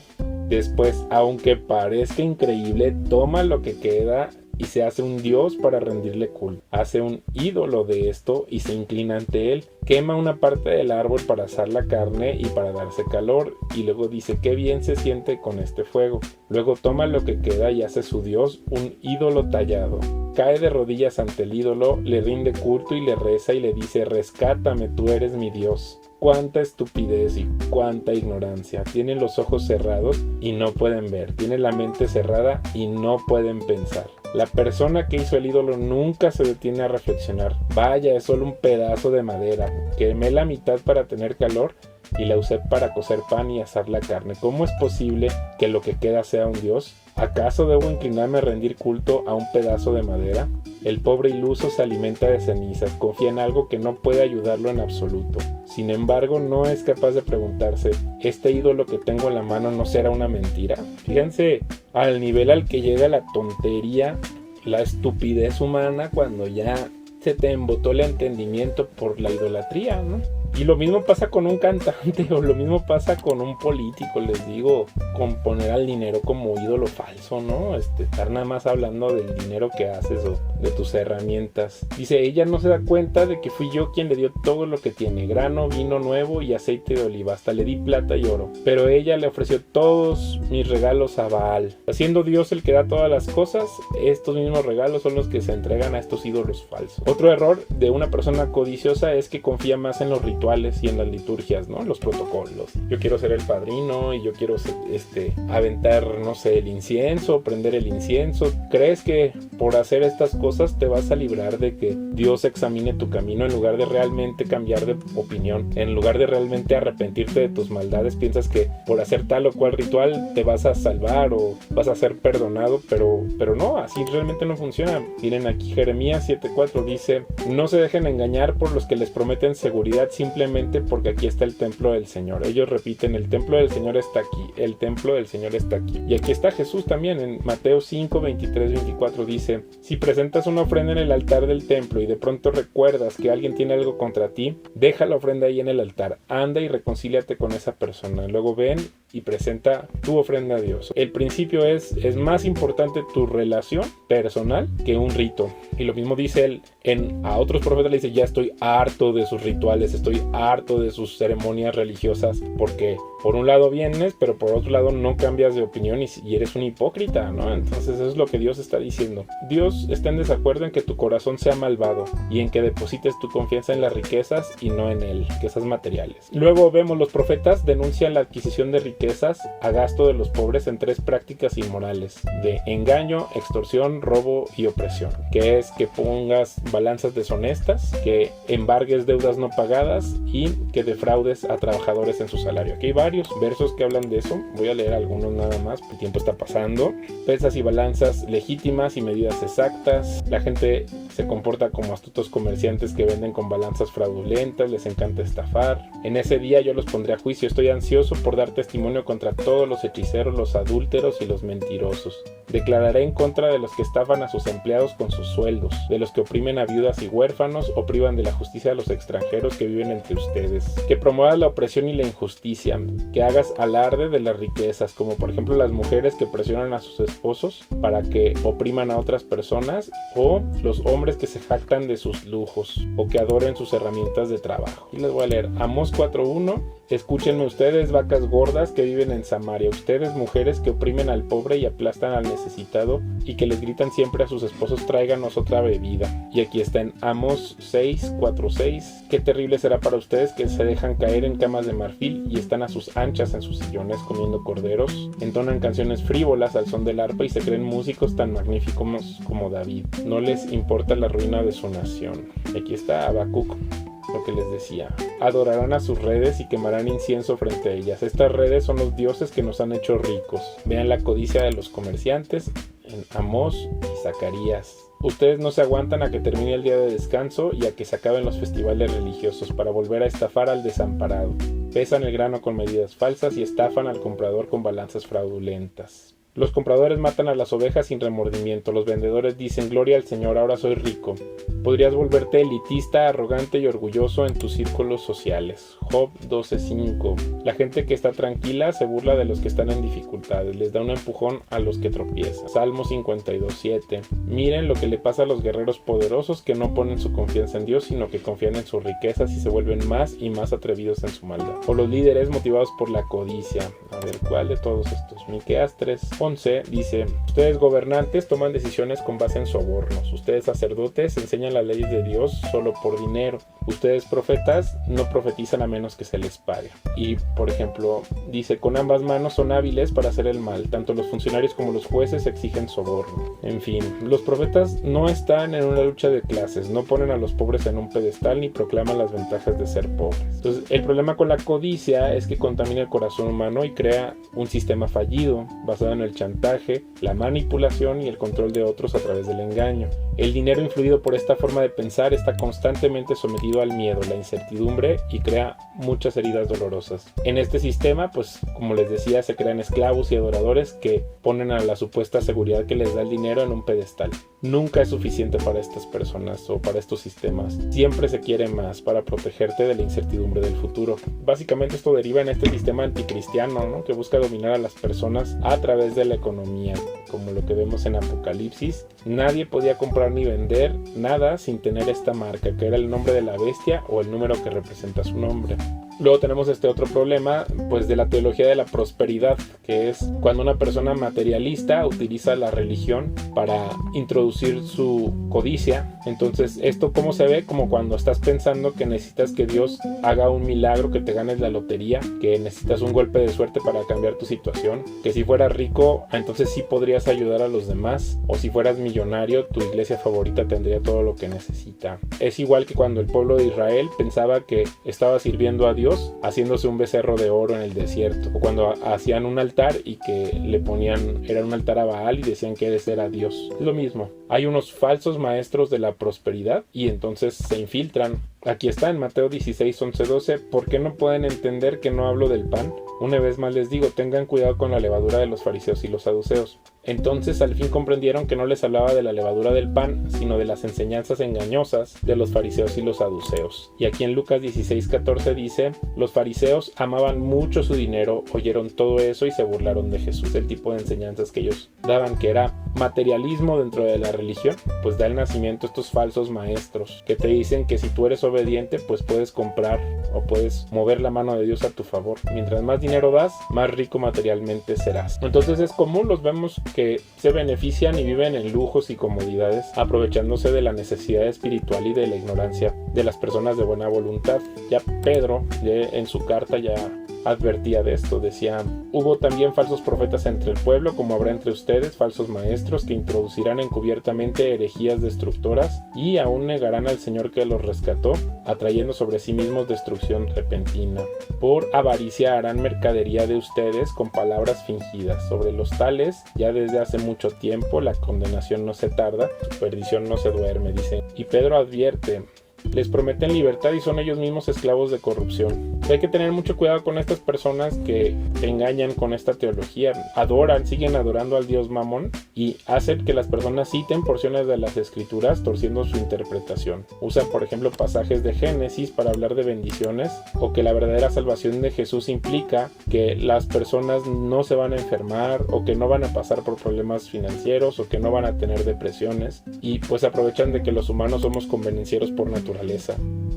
Después, aunque parezca increíble, toma lo que queda y se hace un dios para rendirle culto. Hace un ídolo de esto y se inclina ante él. Quema una parte del árbol para asar la carne y para darse calor, y luego dice: qué bien se siente con este fuego. Luego toma lo que queda y hace su dios un ídolo tallado. Cae de rodillas ante el ídolo, le rinde culto y le reza y le dice: rescátame, tú eres mi dios. Cuánta estupidez y cuánta ignorancia. Tienen los ojos cerrados y no pueden ver. Tienen la mente cerrada y no pueden pensar. La persona que hizo el ídolo nunca se detiene a reflexionar. Vaya, es solo un pedazo de madera. Quemé la mitad para tener calor y la usé para cocer pan y asar la carne. ¿Cómo es posible que lo que queda sea un dios? ¿Acaso debo inclinarme a rendir culto a un pedazo de madera? El pobre iluso se alimenta de cenizas, confía en algo que no puede ayudarlo en absoluto. Sin embargo, no es capaz de preguntarse: ¿este ídolo que tengo en la mano no será una mentira? Fíjense al nivel al que llega la tontería, la estupidez humana, cuando ya se te embotó el entendimiento por la idolatría, ¿no? Y lo mismo pasa con un cantante o lo mismo pasa con un político, les digo, con poner al dinero como ídolo falso, ¿no? Estar nada más hablando del dinero que haces o de tus herramientas. Dice, ella no se da cuenta de que fui yo quien le dio todo lo que tiene, grano, vino nuevo y aceite de oliva, hasta le di plata y oro. Pero ella le ofreció todos mis regalos a Baal. Siendo Dios el que da todas las cosas, estos mismos regalos son los que se entregan a estos ídolos falsos. Otro error de una persona codiciosa es que confía más en los rituales y en las liturgias, ¿no? Los protocolos. Yo quiero ser el padrino y yo quiero aventar, no sé, el incienso, prender el incienso. ¿Crees que por hacer estas cosas te vas a librar de que Dios examine tu camino en lugar de realmente cambiar de opinión? En lugar de realmente arrepentirte de tus maldades, piensas que por hacer tal o cual ritual te vas a salvar o vas a ser perdonado, pero no, así realmente no funciona. Miren aquí Jeremías 7:4 dice, no se dejen engañar por los que les prometen seguridad simplemente porque aquí está el templo del Señor. Ellos repiten, el templo del Señor está aquí, el templo del Señor está aquí. Y aquí está Jesús también en Mateo 5:23-24 dice, si presentas una ofrenda en el altar del templo y de pronto recuerdas que alguien tiene algo contra ti, deja la ofrenda ahí en el altar, anda y reconcíliate con esa persona, luego ven y presenta tu ofrenda a Dios. El principio es más importante tu relación personal que un rito. Y lo mismo dice él, a otros profetas le dice, ya estoy harto de sus rituales, estoy harto de sus ceremonias religiosas, porque por un lado vienes, pero por otro lado no cambias de opinión y eres un hipócrita, ¿no? Entonces eso es lo que Dios está diciendo. Dios está en desacuerdo en que tu corazón sea malvado y en que deposites tu confianza en las riquezas y no en él, riquezas materiales. Luego vemos los profetas denuncian la adquisición de riquezas a gasto de los pobres en 3 prácticas inmorales de engaño, extorsión, robo y opresión, que es que pongas balanzas deshonestas, que embargues deudas no pagadas y que defraudes a trabajadores en su salario. Aquí hay varios versos que hablan de eso, voy a leer algunos nada más, el tiempo está pasando. Pesas y balanzas legítimas y medidas exactas. La gente se comporta como astutos comerciantes que venden con balanzas fraudulentas, les encanta estafar. En ese día yo los pondré a juicio, estoy ansioso por dar testimonio contra todos los hechiceros, los adúlteros y los mentirosos. Declararé en contra de los que estafan a sus empleados con sus sueldos, de los que oprimen a viudas y huérfanos o privan de la justicia a los extranjeros que viven entre ustedes. Que promuevas la opresión y la injusticia, que hagas alarde de las riquezas, como por ejemplo las mujeres que presionan a sus esposos para que opriman a otras personas, o los hombres que se jactan de sus lujos o que adoren sus herramientas de trabajo. Y les voy a leer Amós 4:1. Escúchenme ustedes, vacas gordas que viven en Samaria, ustedes mujeres que oprimen al pobre y aplastan al necesitado y que les gritan siempre a sus esposos, tráiganos otra bebida. Y aquí está en Amós 6:4-6. Qué terrible será para ustedes que se dejan caer en camas de marfil y están a sus anchas en sus sillones comiendo corderos, entonan canciones frívolas al son del arpa y se creen músicos tan magníficos como David. No les importa la ruina de su nación. Y aquí está Habacuc, lo que les decía, adorarán a sus redes y quemarán incienso frente a ellas. Estas redes son los dioses que nos han hecho ricos. Vean la codicia de los comerciantes en Amós y Zacarías. Ustedes no se aguantan a que termine el día de descanso y a que se acaben los festivales religiosos para volver a estafar al desamparado. Pesan el grano con medidas falsas y estafan al comprador con balanzas fraudulentas. Los compradores matan a las ovejas sin remordimiento. Los vendedores dicen, gloria al Señor, ahora soy rico. Podrías volverte elitista, arrogante y orgulloso en tus círculos sociales. Job 12:5. La gente que está tranquila se burla de los que están en dificultades. Les da un empujón a los que tropiezan. Salmo 52:7. Miren lo que le pasa a los guerreros poderosos que no ponen su confianza en Dios, sino que confían en sus riquezas y se vuelven más y más atrevidos en su maldad. O los líderes motivados por la codicia. A ver, ¿cuál de todos estos? Miqueas 3:11 dice, ustedes gobernantes toman decisiones con base en sobornos. Ustedes sacerdotes enseñan las leyes de Dios solo por dinero. Ustedes profetas no profetizan a menos que se les pague. Y por ejemplo dice, con ambas manos son hábiles para hacer el mal. Tanto los funcionarios como los jueces exigen soborno. En fin, los profetas no están en una lucha de clases, no ponen a los pobres en un pedestal ni proclaman las ventajas de ser pobres. Entonces el problema con la codicia es que contamina el corazón humano y crea un sistema fallido basado en el chantaje, la manipulación y el control de otros a través del engaño. El dinero influido por esta forma de pensar está constantemente sometido al miedo, la incertidumbre y crea muchas heridas dolorosas. En este sistema, pues como les decía, se crean esclavos y adoradores que ponen a la supuesta seguridad que les da el dinero en un pedestal. nunca es suficiente para estas personas o para estos sistemas. Siempre se quiere más para protegerte de la incertidumbre del futuro. Básicamente esto deriva en este sistema anticristiano, ¿no? Que busca dominar a las personas a través de la economía, como lo que vemos en Apocalipsis. Nadie podía comprar ni vender nada sin tener esta marca, que era el nombre de la bestia o el número que representa su nombre. Luego tenemos este otro problema, pues de la teología de la prosperidad, que es cuando una persona materialista utiliza la religión para introducir su codicia. Entonces, ¿esto cómo se ve? Como cuando estás pensando que necesitas que Dios haga un milagro, que te ganes la lotería, que necesitas un golpe de suerte para cambiar tu situación, que si fueras rico, entonces sí podrías ayudar a los demás, o si fueras millonario, tu iglesia favorita tendría todo lo que necesita. Es igual que cuando el pueblo de Israel pensaba que estaba sirviendo a Dios haciéndose un becerro de oro en el desierto, o cuando hacían un altar y que le ponían, era un altar a Baal y decían que ese era Dios. Es lo mismo, hay unos falsos maestros de la prosperidad y entonces se infiltran. Aquí está en Mateo 16, 11, 12. ¿Por qué no pueden entender que no hablo del pan? Una vez más les digo, tengan cuidado con la levadura de los fariseos y los saduceos. Entonces al fin comprendieron que no les hablaba de la levadura del pan, sino de las enseñanzas engañosas de los fariseos y los saduceos. Y aquí en Lucas 16, 14 dice, los fariseos amaban mucho su dinero, oyeron todo eso y se burlaron de Jesús. El tipo de enseñanzas que ellos daban, que era materialismo dentro de la religión, pues da el nacimiento a estos falsos maestros que te dicen que si tú eres obediente, pues puedes comprar o puedes mover la mano de Dios a tu favor. Mientras más dinero das, más rico materialmente serás. Entonces es común, los vemos que se benefician y viven en lujos y comodidades, aprovechándose de la necesidad espiritual y de la ignorancia de las personas de buena voluntad. Ya Pedro, en su carta ya advertía de esto, decía, hubo también falsos profetas entre el pueblo, como habrá entre ustedes falsos maestros que introducirán encubiertamente herejías destructoras y aún negarán al Señor que los rescató, atrayendo sobre sí mismos destrucción repentina. Por avaricia harán mercadería de ustedes con palabras fingidas. Sobre los tales, ya desde hace mucho tiempo, la condenación no se tarda, su perdición no se duerme, dice. Y Pedro advierte, les prometen libertad y son ellos mismos esclavos de corrupción. Hay que tener mucho cuidado con estas personas que engañan con esta teología, siguen adorando al dios Mamón y hacen que las personas citen porciones de las escrituras torciendo su interpretación. Usan, por ejemplo, pasajes de Génesis para hablar de bendiciones, o que la verdadera salvación de Jesús implica que las personas no se van a enfermar, o que no van a pasar por problemas financieros, o que no van a tener depresiones, y pues aprovechan de que los humanos somos convenencieros por naturaleza.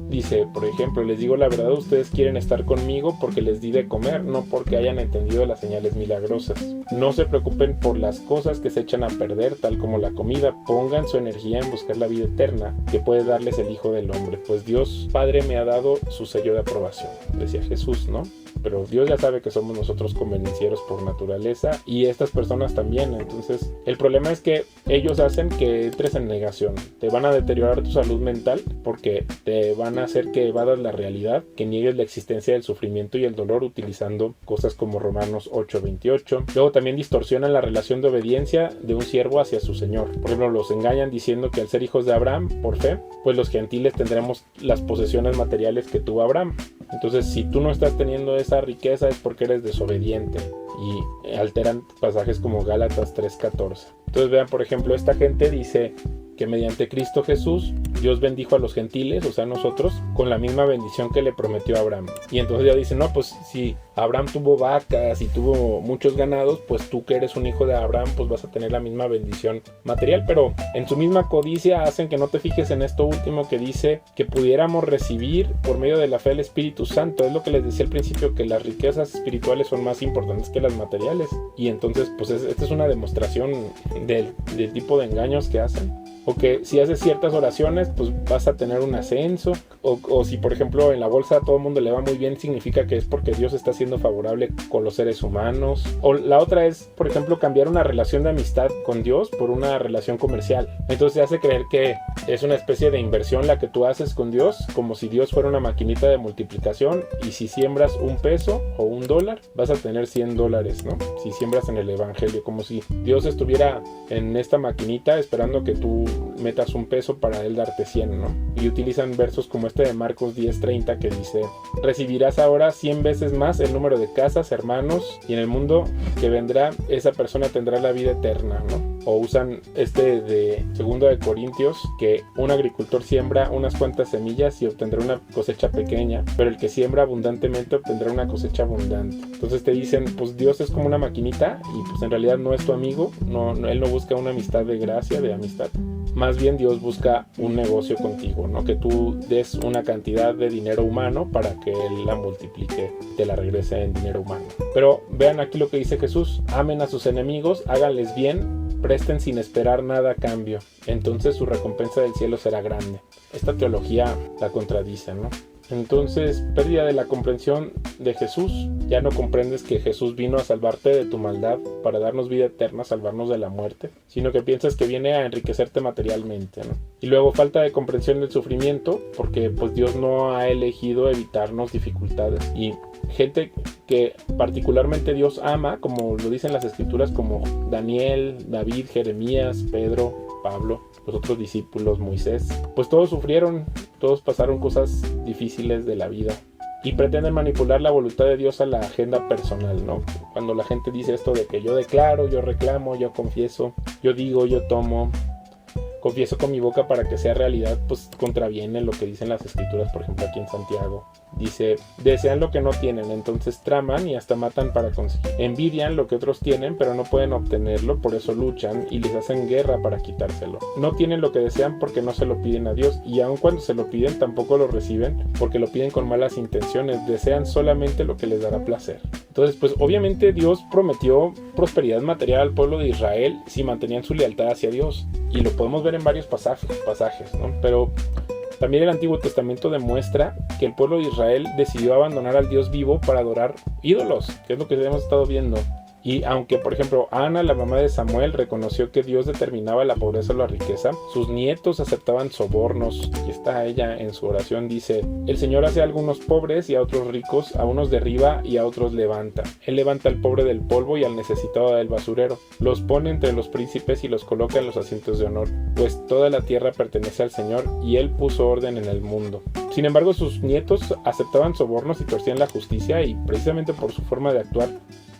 Dice, por ejemplo, les digo la verdad, ustedes quieren estar conmigo porque les di de comer, no porque hayan entendido las señales milagrosas. No se preocupen por las cosas que se echan a perder, tal como la comida. Pongan su energía en buscar la vida eterna que puede darles el Hijo del Hombre, pues Dios Padre me ha dado su sello de aprobación, decía Jesús, ¿no? Pero Dios ya sabe que somos nosotros convenencieros por naturaleza y estas personas también. Entonces el problema es que ellos hacen que entres en negación, te van a deteriorar tu salud mental porque te van a hacer que evadas la realidad, que niegues la existencia del sufrimiento y el dolor utilizando cosas como Romanos 8:28. Luego también distorsionan la relación de obediencia de un siervo hacia su señor. Por ejemplo, los engañan diciendo que al ser hijos de Abraham por fe, pues los gentiles tendremos las posesiones materiales que tuvo Abraham. Entonces, si tú no estás teniendo esa riqueza es porque eres desobediente, y alteran pasajes como Gálatas 3:14. Entonces vean, por ejemplo, esta gente dice que mediante Cristo Jesús Dios bendijo a los gentiles, o sea nosotros, con la misma bendición que le prometió a Abraham. Y entonces ya dicen, no, pues si Abraham tuvo vacas y tuvo muchos ganados, pues tú que eres un hijo de Abraham, pues vas a tener la misma bendición material. Pero en su misma codicia hacen que no te fijes en esto último que dice que pudiéramos recibir por medio de la fe el Espíritu Santo. Es lo que les decía al principio, que las riquezas espirituales son más importantes que las materiales. Y entonces pues esta es una demostración del tipo de engaños que hacen. O que si haces ciertas oraciones, pues vas a tener un ascenso. O si, por ejemplo, en la bolsa a todo el mundo le va muy bien, significa que es porque Dios está siendo favorable con los seres humanos. O la otra es, por ejemplo, cambiar una relación de amistad con Dios por una relación comercial. Entonces se hace creer que es una especie de inversión la que tú haces con Dios, como si Dios fuera una maquinita de multiplicación. Y si siembras $1 o $1, vas a tener $100, ¿no? Si siembras en el Evangelio, como si Dios estuviera en esta maquinita esperando que tú metas $1 para él darte 100, ¿no? Y utilizan versos como este de Marcos 10:30 que dice: recibirás ahora 100 veces más el número de casas, hermanos, y en el mundo que vendrá esa persona tendrá la vida eterna, ¿no? o usan de 2 de Corintios, que un agricultor siembra unas cuantas semillas y obtendrá una cosecha pequeña, pero el que siembra abundantemente obtendrá una cosecha abundante. Entonces te dicen, pues Dios es como una maquinita y pues en realidad no es tu amigo, Él no busca una amistad de gracia, de amistad. Más bien Dios busca un negocio contigo, ¿no? Que tú des una cantidad de dinero humano para que Él la multiplique, te la regrese en dinero humano. Pero vean aquí lo que dice Jesús: amen a sus enemigos, háganles bien, presten sin esperar nada a cambio, entonces su recompensa del cielo será grande. Esta teología la contradice, ¿no? Entonces, pérdida de la comprensión de Jesús. Ya no comprendes que Jesús vino a salvarte de tu maldad para darnos vida eterna, salvarnos de la muerte, sino que piensas que viene a enriquecerte materialmente, ¿no? Y luego falta de comprensión del sufrimiento, porque pues Dios no ha elegido evitarnos dificultades. Y gente que particularmente Dios ama, como lo dicen las escrituras, como Daniel, David, Jeremías, Pedro, Pablo, los otros discípulos, Moisés, pues todos sufrieron, todos pasaron cosas difíciles de la vida y pretenden manipular la voluntad de Dios a la agenda personal, ¿no? Cuando la gente dice esto de que yo declaro, yo reclamo, yo confieso, yo digo, yo tomo, confieso con mi boca para que sea realidad, pues contraviene lo que dicen las escrituras. Por ejemplo, aquí en Santiago dice: desean lo que no tienen, entonces traman y hasta matan para conseguir. Envidian lo que otros tienen, pero no pueden obtenerlo, por eso luchan y les hacen guerra para quitárselo. No tienen lo que desean porque no se lo piden a Dios, y aun cuando se lo piden tampoco lo reciben porque lo piden con malas intenciones. Desean solamente lo que les dará placer. Entonces, pues obviamente Dios prometió prosperidad material al pueblo de Israel si mantenían su lealtad hacia Dios, y lo podemos ver en varios pasajes, ¿no? Pero también el Antiguo Testamento demuestra que el pueblo de Israel decidió abandonar al Dios vivo para adorar ídolos, que es lo que hemos estado viendo. Y aunque, por ejemplo, Ana, la mamá de Samuel, reconoció que Dios determinaba la pobreza o la riqueza, sus nietos aceptaban sobornos. Y está ella en su oración, dice: el Señor hace a algunos pobres y a otros ricos, a unos derriba y a otros levanta. Él levanta al pobre del polvo y al necesitado del basurero. Los pone entre los príncipes y los coloca en los asientos de honor, pues toda la tierra pertenece al Señor y Él puso orden en el mundo. Sin embargo, sus nietos aceptaban sobornos y torcían la justicia, y precisamente por su forma de actuar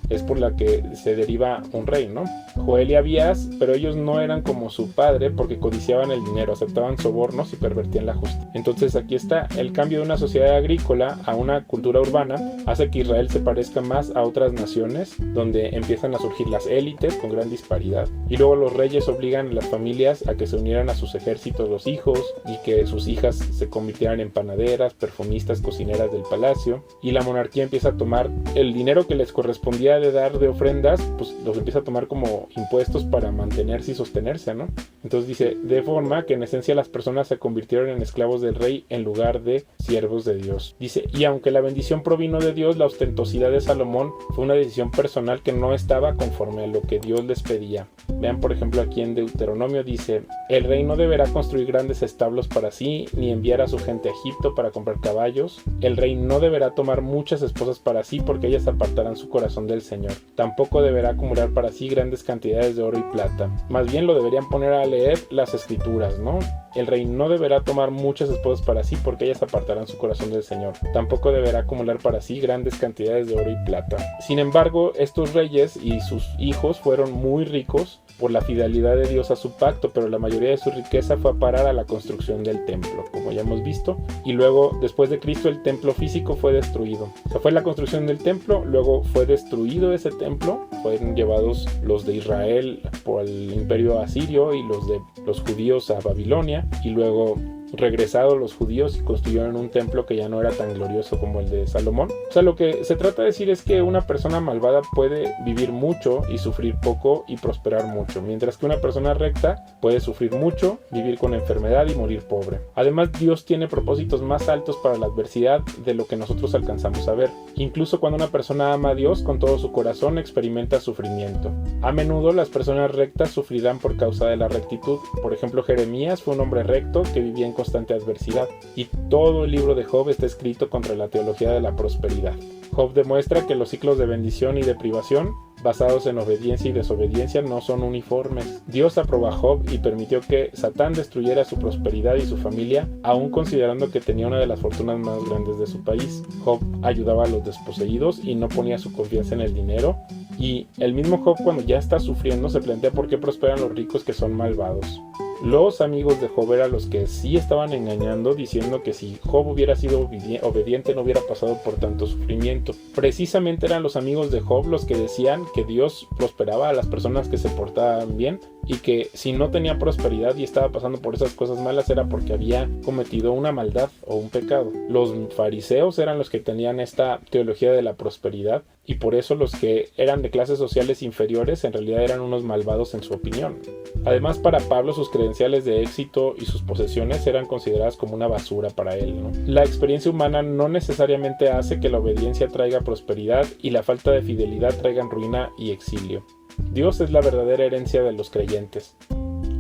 es por la que se deriva un rey, ¿no? Joel y Abías, pero ellos no eran como su padre porque codiciaban el dinero, aceptaban sobornos y pervertían la justicia. Entonces aquí está: el cambio de una sociedad agrícola a una cultura urbana hace que Israel se parezca más a otras naciones, donde empiezan a surgir las élites con gran disparidad. Y luego los reyes obligan a las familias a que se unieran a sus ejércitos los hijos, y que sus hijas se convirtieran en panaderas, perfumistas, cocineras del palacio. Y la monarquía empieza a tomar el dinero que les correspondía de dar de ofrendas, pues los empieza a tomar como impuestos para mantenerse y sostenerse, ¿no? Entonces dice: de forma que en esencia las personas se convirtieron en esclavos del rey en lugar de siervos de Dios. Dice: y aunque la bendición provino de Dios, la ostentosidad de Salomón fue una decisión personal que no estaba conforme a lo que Dios les pedía. Vean, por ejemplo, aquí en Deuteronomio dice: el rey no deberá construir grandes establos para sí, ni enviar a su gente a Egipto para comprar caballos. El rey no deberá tomar muchas esposas para sí, porque ellas apartarán su corazón del Señor. Tampoco deberá acumular para sí grandes cantidades de oro y plata. Más bien lo deberían poner a leer las escrituras, ¿no? El rey no deberá tomar muchas esposas para sí, porque ellas apartarán su corazón del Señor. Tampoco deberá acumular para sí grandes cantidades de oro y plata. Sin embargo, estos reyes y sus hijos fueron muy ricos por la fidelidad de Dios a su pacto, pero la mayoría de su riqueza fue a parar a la construcción del templo, como ya hemos visto. Y luego, después de Cristo, el templo físico fue destruido. O sea, fue la construcción del templo, luego fue destruido ese templo, fueron llevados los de Israel por el imperio asirio y los de los judíos a Babilonia, y luego regresados los judíos y construyeron un templo que ya no era tan glorioso como el de Salomón. O sea, lo que se trata de decir es que una persona malvada puede vivir mucho y sufrir poco y prosperar mucho, mientras que una persona recta puede sufrir mucho, vivir con enfermedad y morir pobre. Además, Dios tiene propósitos más altos para la adversidad de lo que nosotros alcanzamos a ver. Incluso cuando una persona ama a Dios con todo su corazón, experimenta sufrimiento. A menudo las personas rectas sufrirán por causa de la rectitud. Por ejemplo, Jeremías fue un hombre recto que vivía en constante adversidad, y todo el libro de Job está escrito contra la teología de la prosperidad. Job demuestra que los ciclos de bendición y de privación, basados en obediencia y desobediencia, no son uniformes. Dios aprobó a Job y permitió que Satán destruyera su prosperidad y su familia, aun considerando que tenía una de las fortunas más grandes de su país. Job ayudaba a los desposeídos y no ponía su confianza en el dinero, Y el mismo Job, cuando ya está sufriendo, se plantea por qué prosperan los ricos que son malvados. Los amigos de Job eran los que sí estaban engañando, diciendo que si Job hubiera sido obediente no hubiera pasado por tanto sufrimiento. Precisamente eran los amigos de Job los que decían que Dios prosperaba a las personas que se portaban bien, y que si no tenía prosperidad y estaba pasando por esas cosas malas era porque había cometido una maldad o un pecado. Los fariseos eran los que tenían esta teología de la prosperidad, y por eso los que eran de clases sociales inferiores en realidad eran unos malvados en su opinión. Además, para Pablo sus credenciales de éxito y sus posesiones eran consideradas como una basura para él, ¿no? La experiencia humana no necesariamente hace que la obediencia traiga prosperidad y la falta de fidelidad traigan ruina y exilio. Dios es la verdadera herencia de los creyentes.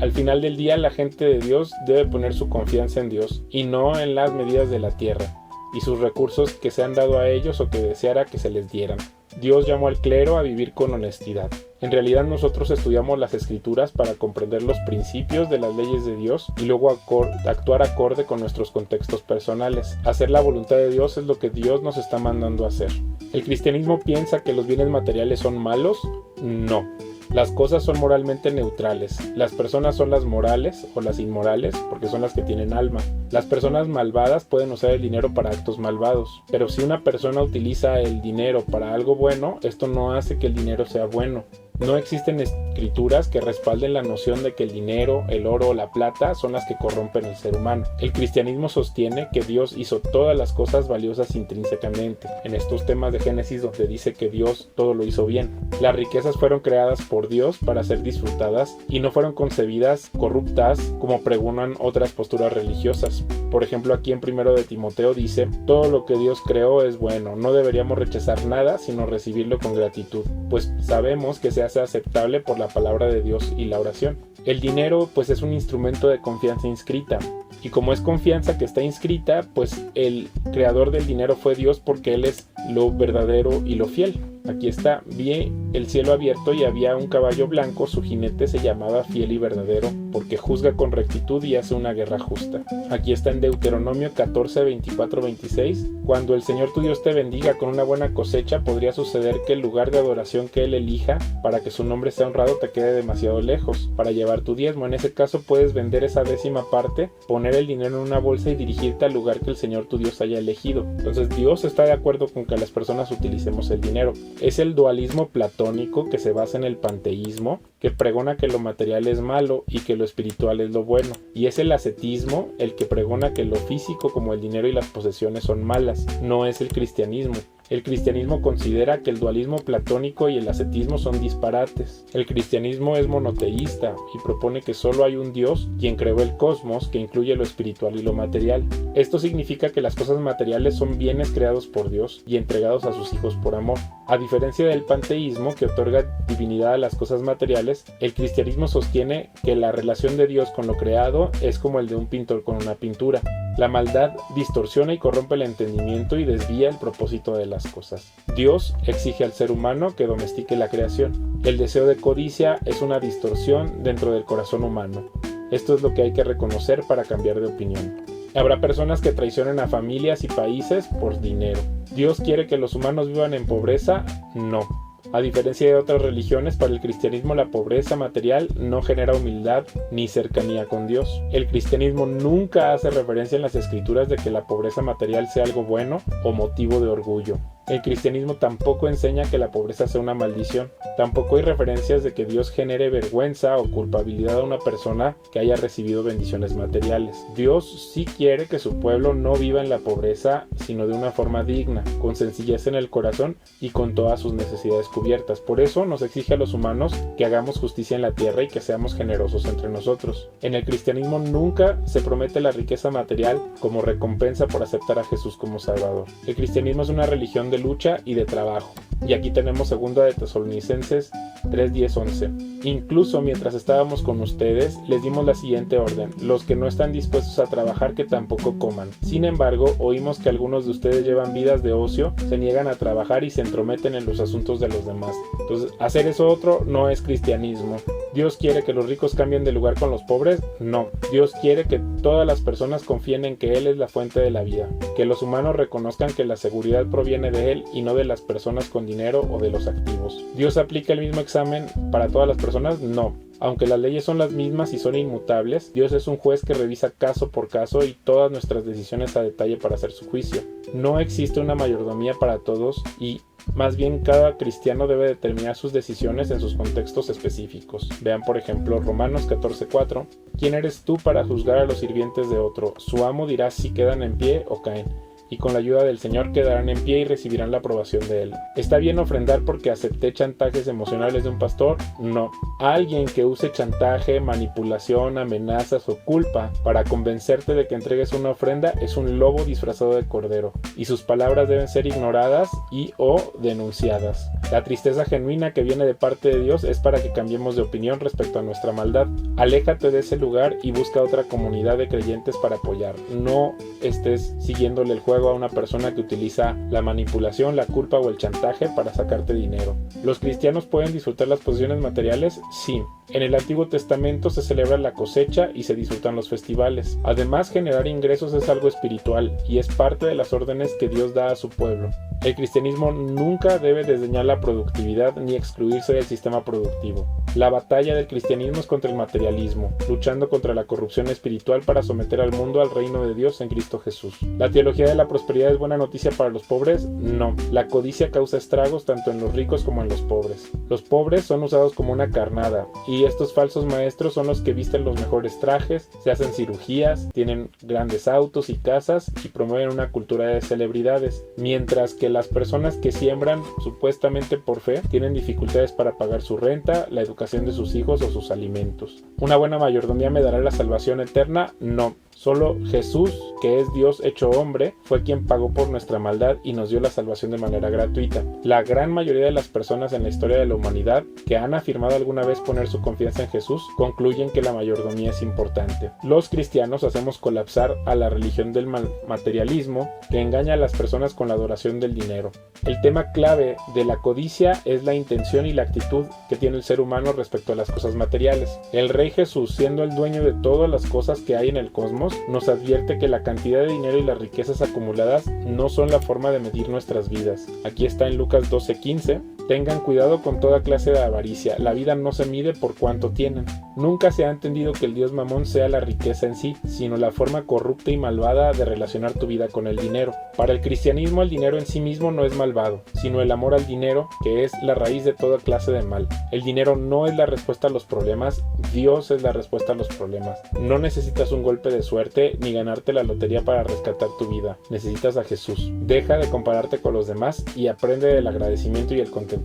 Al final del día, la gente de Dios debe poner su confianza en Dios y no en las medidas de la tierra y sus recursos que se han dado a ellos o que deseara que se les dieran. Dios llamó al clero a vivir con honestidad. En realidad nosotros estudiamos las escrituras para comprender los principios de las leyes de Dios y luego actuar acorde con nuestros contextos personales. Hacer la voluntad de Dios es lo que Dios nos está mandando a hacer. ¿El cristianismo piensa que los bienes materiales son malos? No. Las cosas son moralmente neutrales. Las personas son las morales o las inmorales porque son las que tienen alma. Las personas malvadas pueden usar el dinero para actos malvados, pero si una persona utiliza el dinero para algo bueno, esto no hace que el dinero sea bueno. No existen escrituras que respalden la noción de que el dinero, el oro o la plata son las que corrompen al ser humano. El cristianismo sostiene que Dios hizo todas las cosas valiosas intrínsecamente. En estos temas de Génesis donde dice que Dios todo lo hizo bien. Las riquezas fueron creadas por Dios para ser disfrutadas y no fueron concebidas corruptas como pregonan otras posturas religiosas. Por ejemplo, aquí en 1 de Timoteo dice: todo lo que Dios creó es bueno, no deberíamos rechazar nada sino recibirlo con gratitud, pues sabemos que se hace aceptable por la palabra de Dios y la oración. El dinero pues es un instrumento de confianza inscrita, y como es confianza que está inscrita, pues el creador del dinero fue Dios porque Él es lo verdadero y lo fiel. Aquí está: vi el cielo abierto y había un caballo blanco, su jinete se llamaba Fiel y Verdadero, porque juzga con rectitud y hace una guerra justa. Aquí está en Deuteronomio 14, 24, 26. Cuando el Señor tu Dios te bendiga con una buena cosecha, podría suceder que el lugar de adoración que Él elija para que su nombre sea honrado te quede demasiado lejos para llevar tu diezmo. En ese caso puedes vender esa décima parte, poner el dinero en una bolsa y dirigirte al lugar que el Señor tu Dios haya elegido. Entonces Dios está de acuerdo con que las personas utilicemos el dinero. Es el dualismo platónico que se basa en el panteísmo, que pregona que lo material es malo y que lo espiritual es lo bueno. Y es el ascetismo el que pregona que lo físico como el dinero y las posesiones son malas. No es el cristianismo. El cristianismo considera que el dualismo platónico y el ascetismo son disparates. El cristianismo es monoteísta y propone que solo hay un Dios quien creó el cosmos, que incluye lo espiritual y lo material. Esto significa que las cosas materiales son bienes creados por Dios y entregados a sus hijos por amor. A diferencia del panteísmo, que otorga divinidad a las cosas materiales, el cristianismo sostiene que la relación de Dios con lo creado es como el de un pintor con una pintura. La maldad distorsiona y corrompe el entendimiento y desvía el propósito de las cosas. Dios exige al ser humano que domestique la creación. El deseo de codicia es una distorsión dentro del corazón humano. Esto es lo que hay que reconocer para cambiar de opinión. Habrá personas que traicionen a familias y países por dinero. ¿Dios quiere que los humanos vivan en pobreza? No. A diferencia de otras religiones, para el cristianismo la pobreza material no genera humildad ni cercanía con Dios. El cristianismo nunca hace referencia en las escrituras de que la pobreza material sea algo bueno o motivo de orgullo. El cristianismo tampoco enseña que la pobreza sea una maldición. Tampoco hay referencias de que Dios genere vergüenza o culpabilidad a una persona que haya recibido bendiciones materiales. Dios sí quiere que su pueblo no viva en la pobreza, sino de una forma digna, con sencillez en el corazón y con todas sus necesidades cubiertas. Por eso nos exige a los humanos que hagamos justicia en la tierra y que seamos generosos entre nosotros. En el cristianismo nunca se promete la riqueza material como recompensa por aceptar a Jesús como Salvador. El cristianismo es una religión de lucha y de trabajo. Y aquí tenemos 2 de Tesalonicenses 3, 10, 11. Incluso mientras estábamos con ustedes, les dimos la siguiente orden: los que no están dispuestos a trabajar, que tampoco coman. Sin embargo, oímos que algunos de ustedes llevan vidas de ocio, se niegan a trabajar y se entrometen en los asuntos de los demás. Entonces, hacer eso otro no es cristianismo. ¿Dios quiere que los ricos cambien de lugar con los pobres? No. Dios quiere que todas las personas confíen en que Él es la fuente de la vida, que los humanos reconozcan que la seguridad proviene de Él y no de las personas con dinero o de los activos. ¿Dios aplica el mismo examen para todas las personas? No. Aunque las leyes son las mismas y son inmutables, Dios es un juez que revisa caso por caso y todas nuestras decisiones a detalle para hacer su juicio. No existe una mayordomía para todos y más bien cada cristiano debe determinar sus decisiones en sus contextos específicos. Vean por ejemplo Romanos 14:4. ¿Quién eres tú para juzgar a los sirvientes de otro? Su amo dirá si quedan en pie o caen. Y con la ayuda del Señor quedarán en pie y recibirán la aprobación de Él. ¿Está bien ofrendar porque acepté chantajes emocionales de un pastor? No. A alguien que use chantaje, manipulación, amenazas o culpa para convencerte de que entregues una ofrenda es un lobo disfrazado de cordero, y sus palabras deben ser ignoradas y o denunciadas. La tristeza genuina que viene de parte de Dios es para que cambiemos de opinión respecto a nuestra maldad. Aléjate de ese lugar y busca otra comunidad de creyentes para apoyar. No estés siguiéndole el juego a una persona que utiliza la manipulación, la culpa o el chantaje para sacarte dinero. ¿Los cristianos pueden disfrutar las posesiones materiales? Sí. En el Antiguo Testamento se celebra la cosecha y se disfrutan los festivales. Además, generar ingresos es algo espiritual y es parte de las órdenes que Dios da a su pueblo. El cristianismo nunca debe desdeñar la productividad ni excluirse del sistema productivo. La batalla del cristianismo es contra el materialismo, luchando contra la corrupción espiritual para someter al mundo al reino de Dios en Cristo Jesús. ¿La teología de la prosperidad es buena noticia para los pobres? No. La codicia causa estragos tanto en los ricos como en los pobres. Los pobres son usados como una carnada, y estos falsos maestros son los que visten los mejores trajes, se hacen cirugías, tienen grandes autos y casas y promueven una cultura de celebridades, mientras que las personas que siembran supuestamente por fe tienen dificultades para pagar su renta, la educación de sus hijos o sus alimentos. ¿Una buena mayordomía me dará la salvación eterna? No. Solo Jesús, que es Dios hecho hombre, fue quien pagó por nuestra maldad y nos dio la salvación de manera gratuita. La gran mayoría de las personas en la historia de la humanidad que han afirmado alguna vez poner su confianza en Jesús concluyen que la mayordomía es importante. Los cristianos hacemos colapsar a la religión del materialismo que engaña a las personas con la adoración del dinero. El tema clave de la codicia es la intención y la actitud que tiene el ser humano respecto a las cosas materiales. El Rey Jesús, siendo el dueño de todas las cosas que hay en el cosmos, nos advierte que la cantidad de dinero y las riquezas acumuladas no son la forma de medir nuestras vidas. Aquí está en Lucas 12:15. Tengan cuidado con toda clase de avaricia. La vida no se mide por cuánto tienen. Nunca se ha entendido que el dios Mamón sea la riqueza en sí, sino la forma corrupta y malvada de relacionar tu vida con el dinero. Para el cristianismo, el dinero en sí mismo no es malvado, sino el amor al dinero, que es la raíz de toda clase de mal. El dinero no es la respuesta a los problemas, Dios es la respuesta a los problemas. No necesitas un golpe de suerte ni ganarte la lotería para rescatar tu vida. Necesitas a Jesús. Deja de compararte con los demás y aprende del agradecimiento y el contentamiento.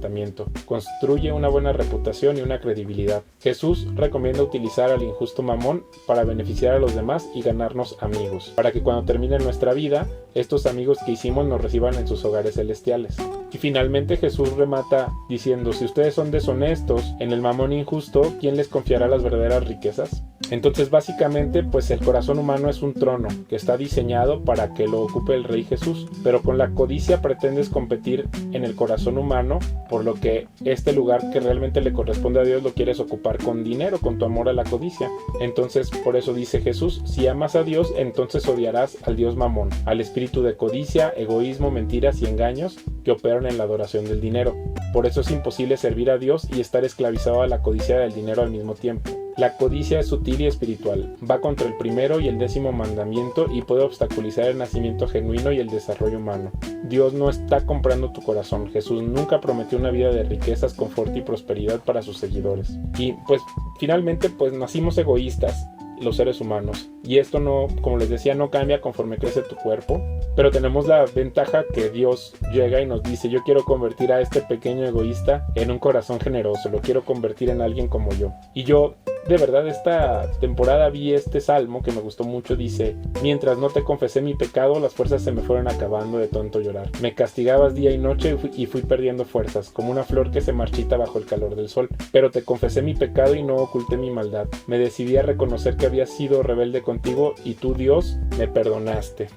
Construye una buena reputación y una credibilidad. Jesús recomienda utilizar al injusto Mamón para beneficiar a los demás y ganarnos amigos, para que cuando termine nuestra vida, estos amigos que hicimos nos reciban en sus hogares celestiales. Y finalmente Jesús remata diciendo: si ustedes son deshonestos en el mamón injusto, ¿quién les confiará las verdaderas riquezas? Entonces básicamente pues el corazón humano es un trono que está diseñado para que lo ocupe el Rey Jesús, pero con la codicia pretendes competir en el corazón humano, por lo que este lugar que realmente le corresponde a Dios lo quieres ocupar con dinero, con tu amor a la codicia. Entonces por eso dice Jesús: si amas a Dios, entonces odiarás al dios Mamón, al espíritu de codicia, egoísmo, mentiras y engaños que operan en la adoración del dinero. Por eso es imposible servir a Dios y estar esclavizado a la codicia del dinero al mismo tiempo. La codicia es sutil y espiritual, va contra el primero y el 10º mandamiento y puede obstaculizar el nacimiento genuino y el desarrollo humano. Dios no está comprando tu corazón. Jesús nunca prometió una vida de riquezas, confort y prosperidad para sus seguidores. Y pues finalmente pues nacimos egoístas, los seres humanos, y esto no, como les decía, no cambia conforme crece tu cuerpo, pero tenemos la ventaja que Dios llega y nos dice: yo quiero convertir a este pequeño egoísta en un corazón generoso, lo quiero convertir en alguien como yo. Y yo de verdad esta temporada vi este salmo que me gustó mucho. Dice: mientras no te confesé mi pecado, las fuerzas se me fueron acabando de tanto llorar. Me castigabas día y noche y fui perdiendo fuerzas, como una flor que se marchita bajo el calor del sol. Pero te confesé mi pecado y no oculté mi maldad. Me decidí a reconocer que había sido rebelde contigo y tú, Dios, me perdonaste.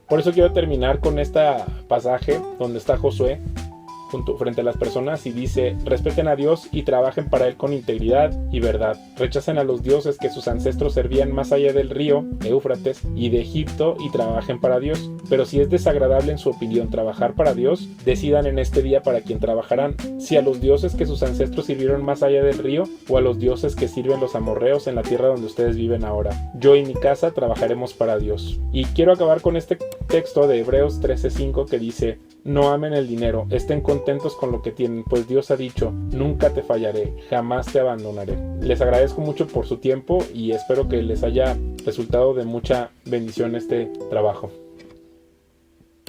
Por eso quiero terminar con este pasaje donde está Josué frente a las personas y dice: respeten a Dios y trabajen para Él con integridad y verdad. Rechacen a los dioses que sus ancestros servían más allá del río Éufrates y de Egipto y trabajen para Dios. Pero si es desagradable en su opinión trabajar para Dios, decidan en este día para quién trabajarán, si a los dioses que sus ancestros sirvieron más allá del río o a los dioses que sirven los amorreos en la tierra donde ustedes viven ahora. Yo y mi casa trabajaremos para Dios. Y quiero acabar con este texto de Hebreos 13:5 que dice: no amen el dinero, estén contentos con lo que tienen, pues Dios ha dicho: nunca te fallaré, jamás te abandonaré. Les agradezco mucho por su tiempo y espero que les haya resultado de mucha bendición este trabajo.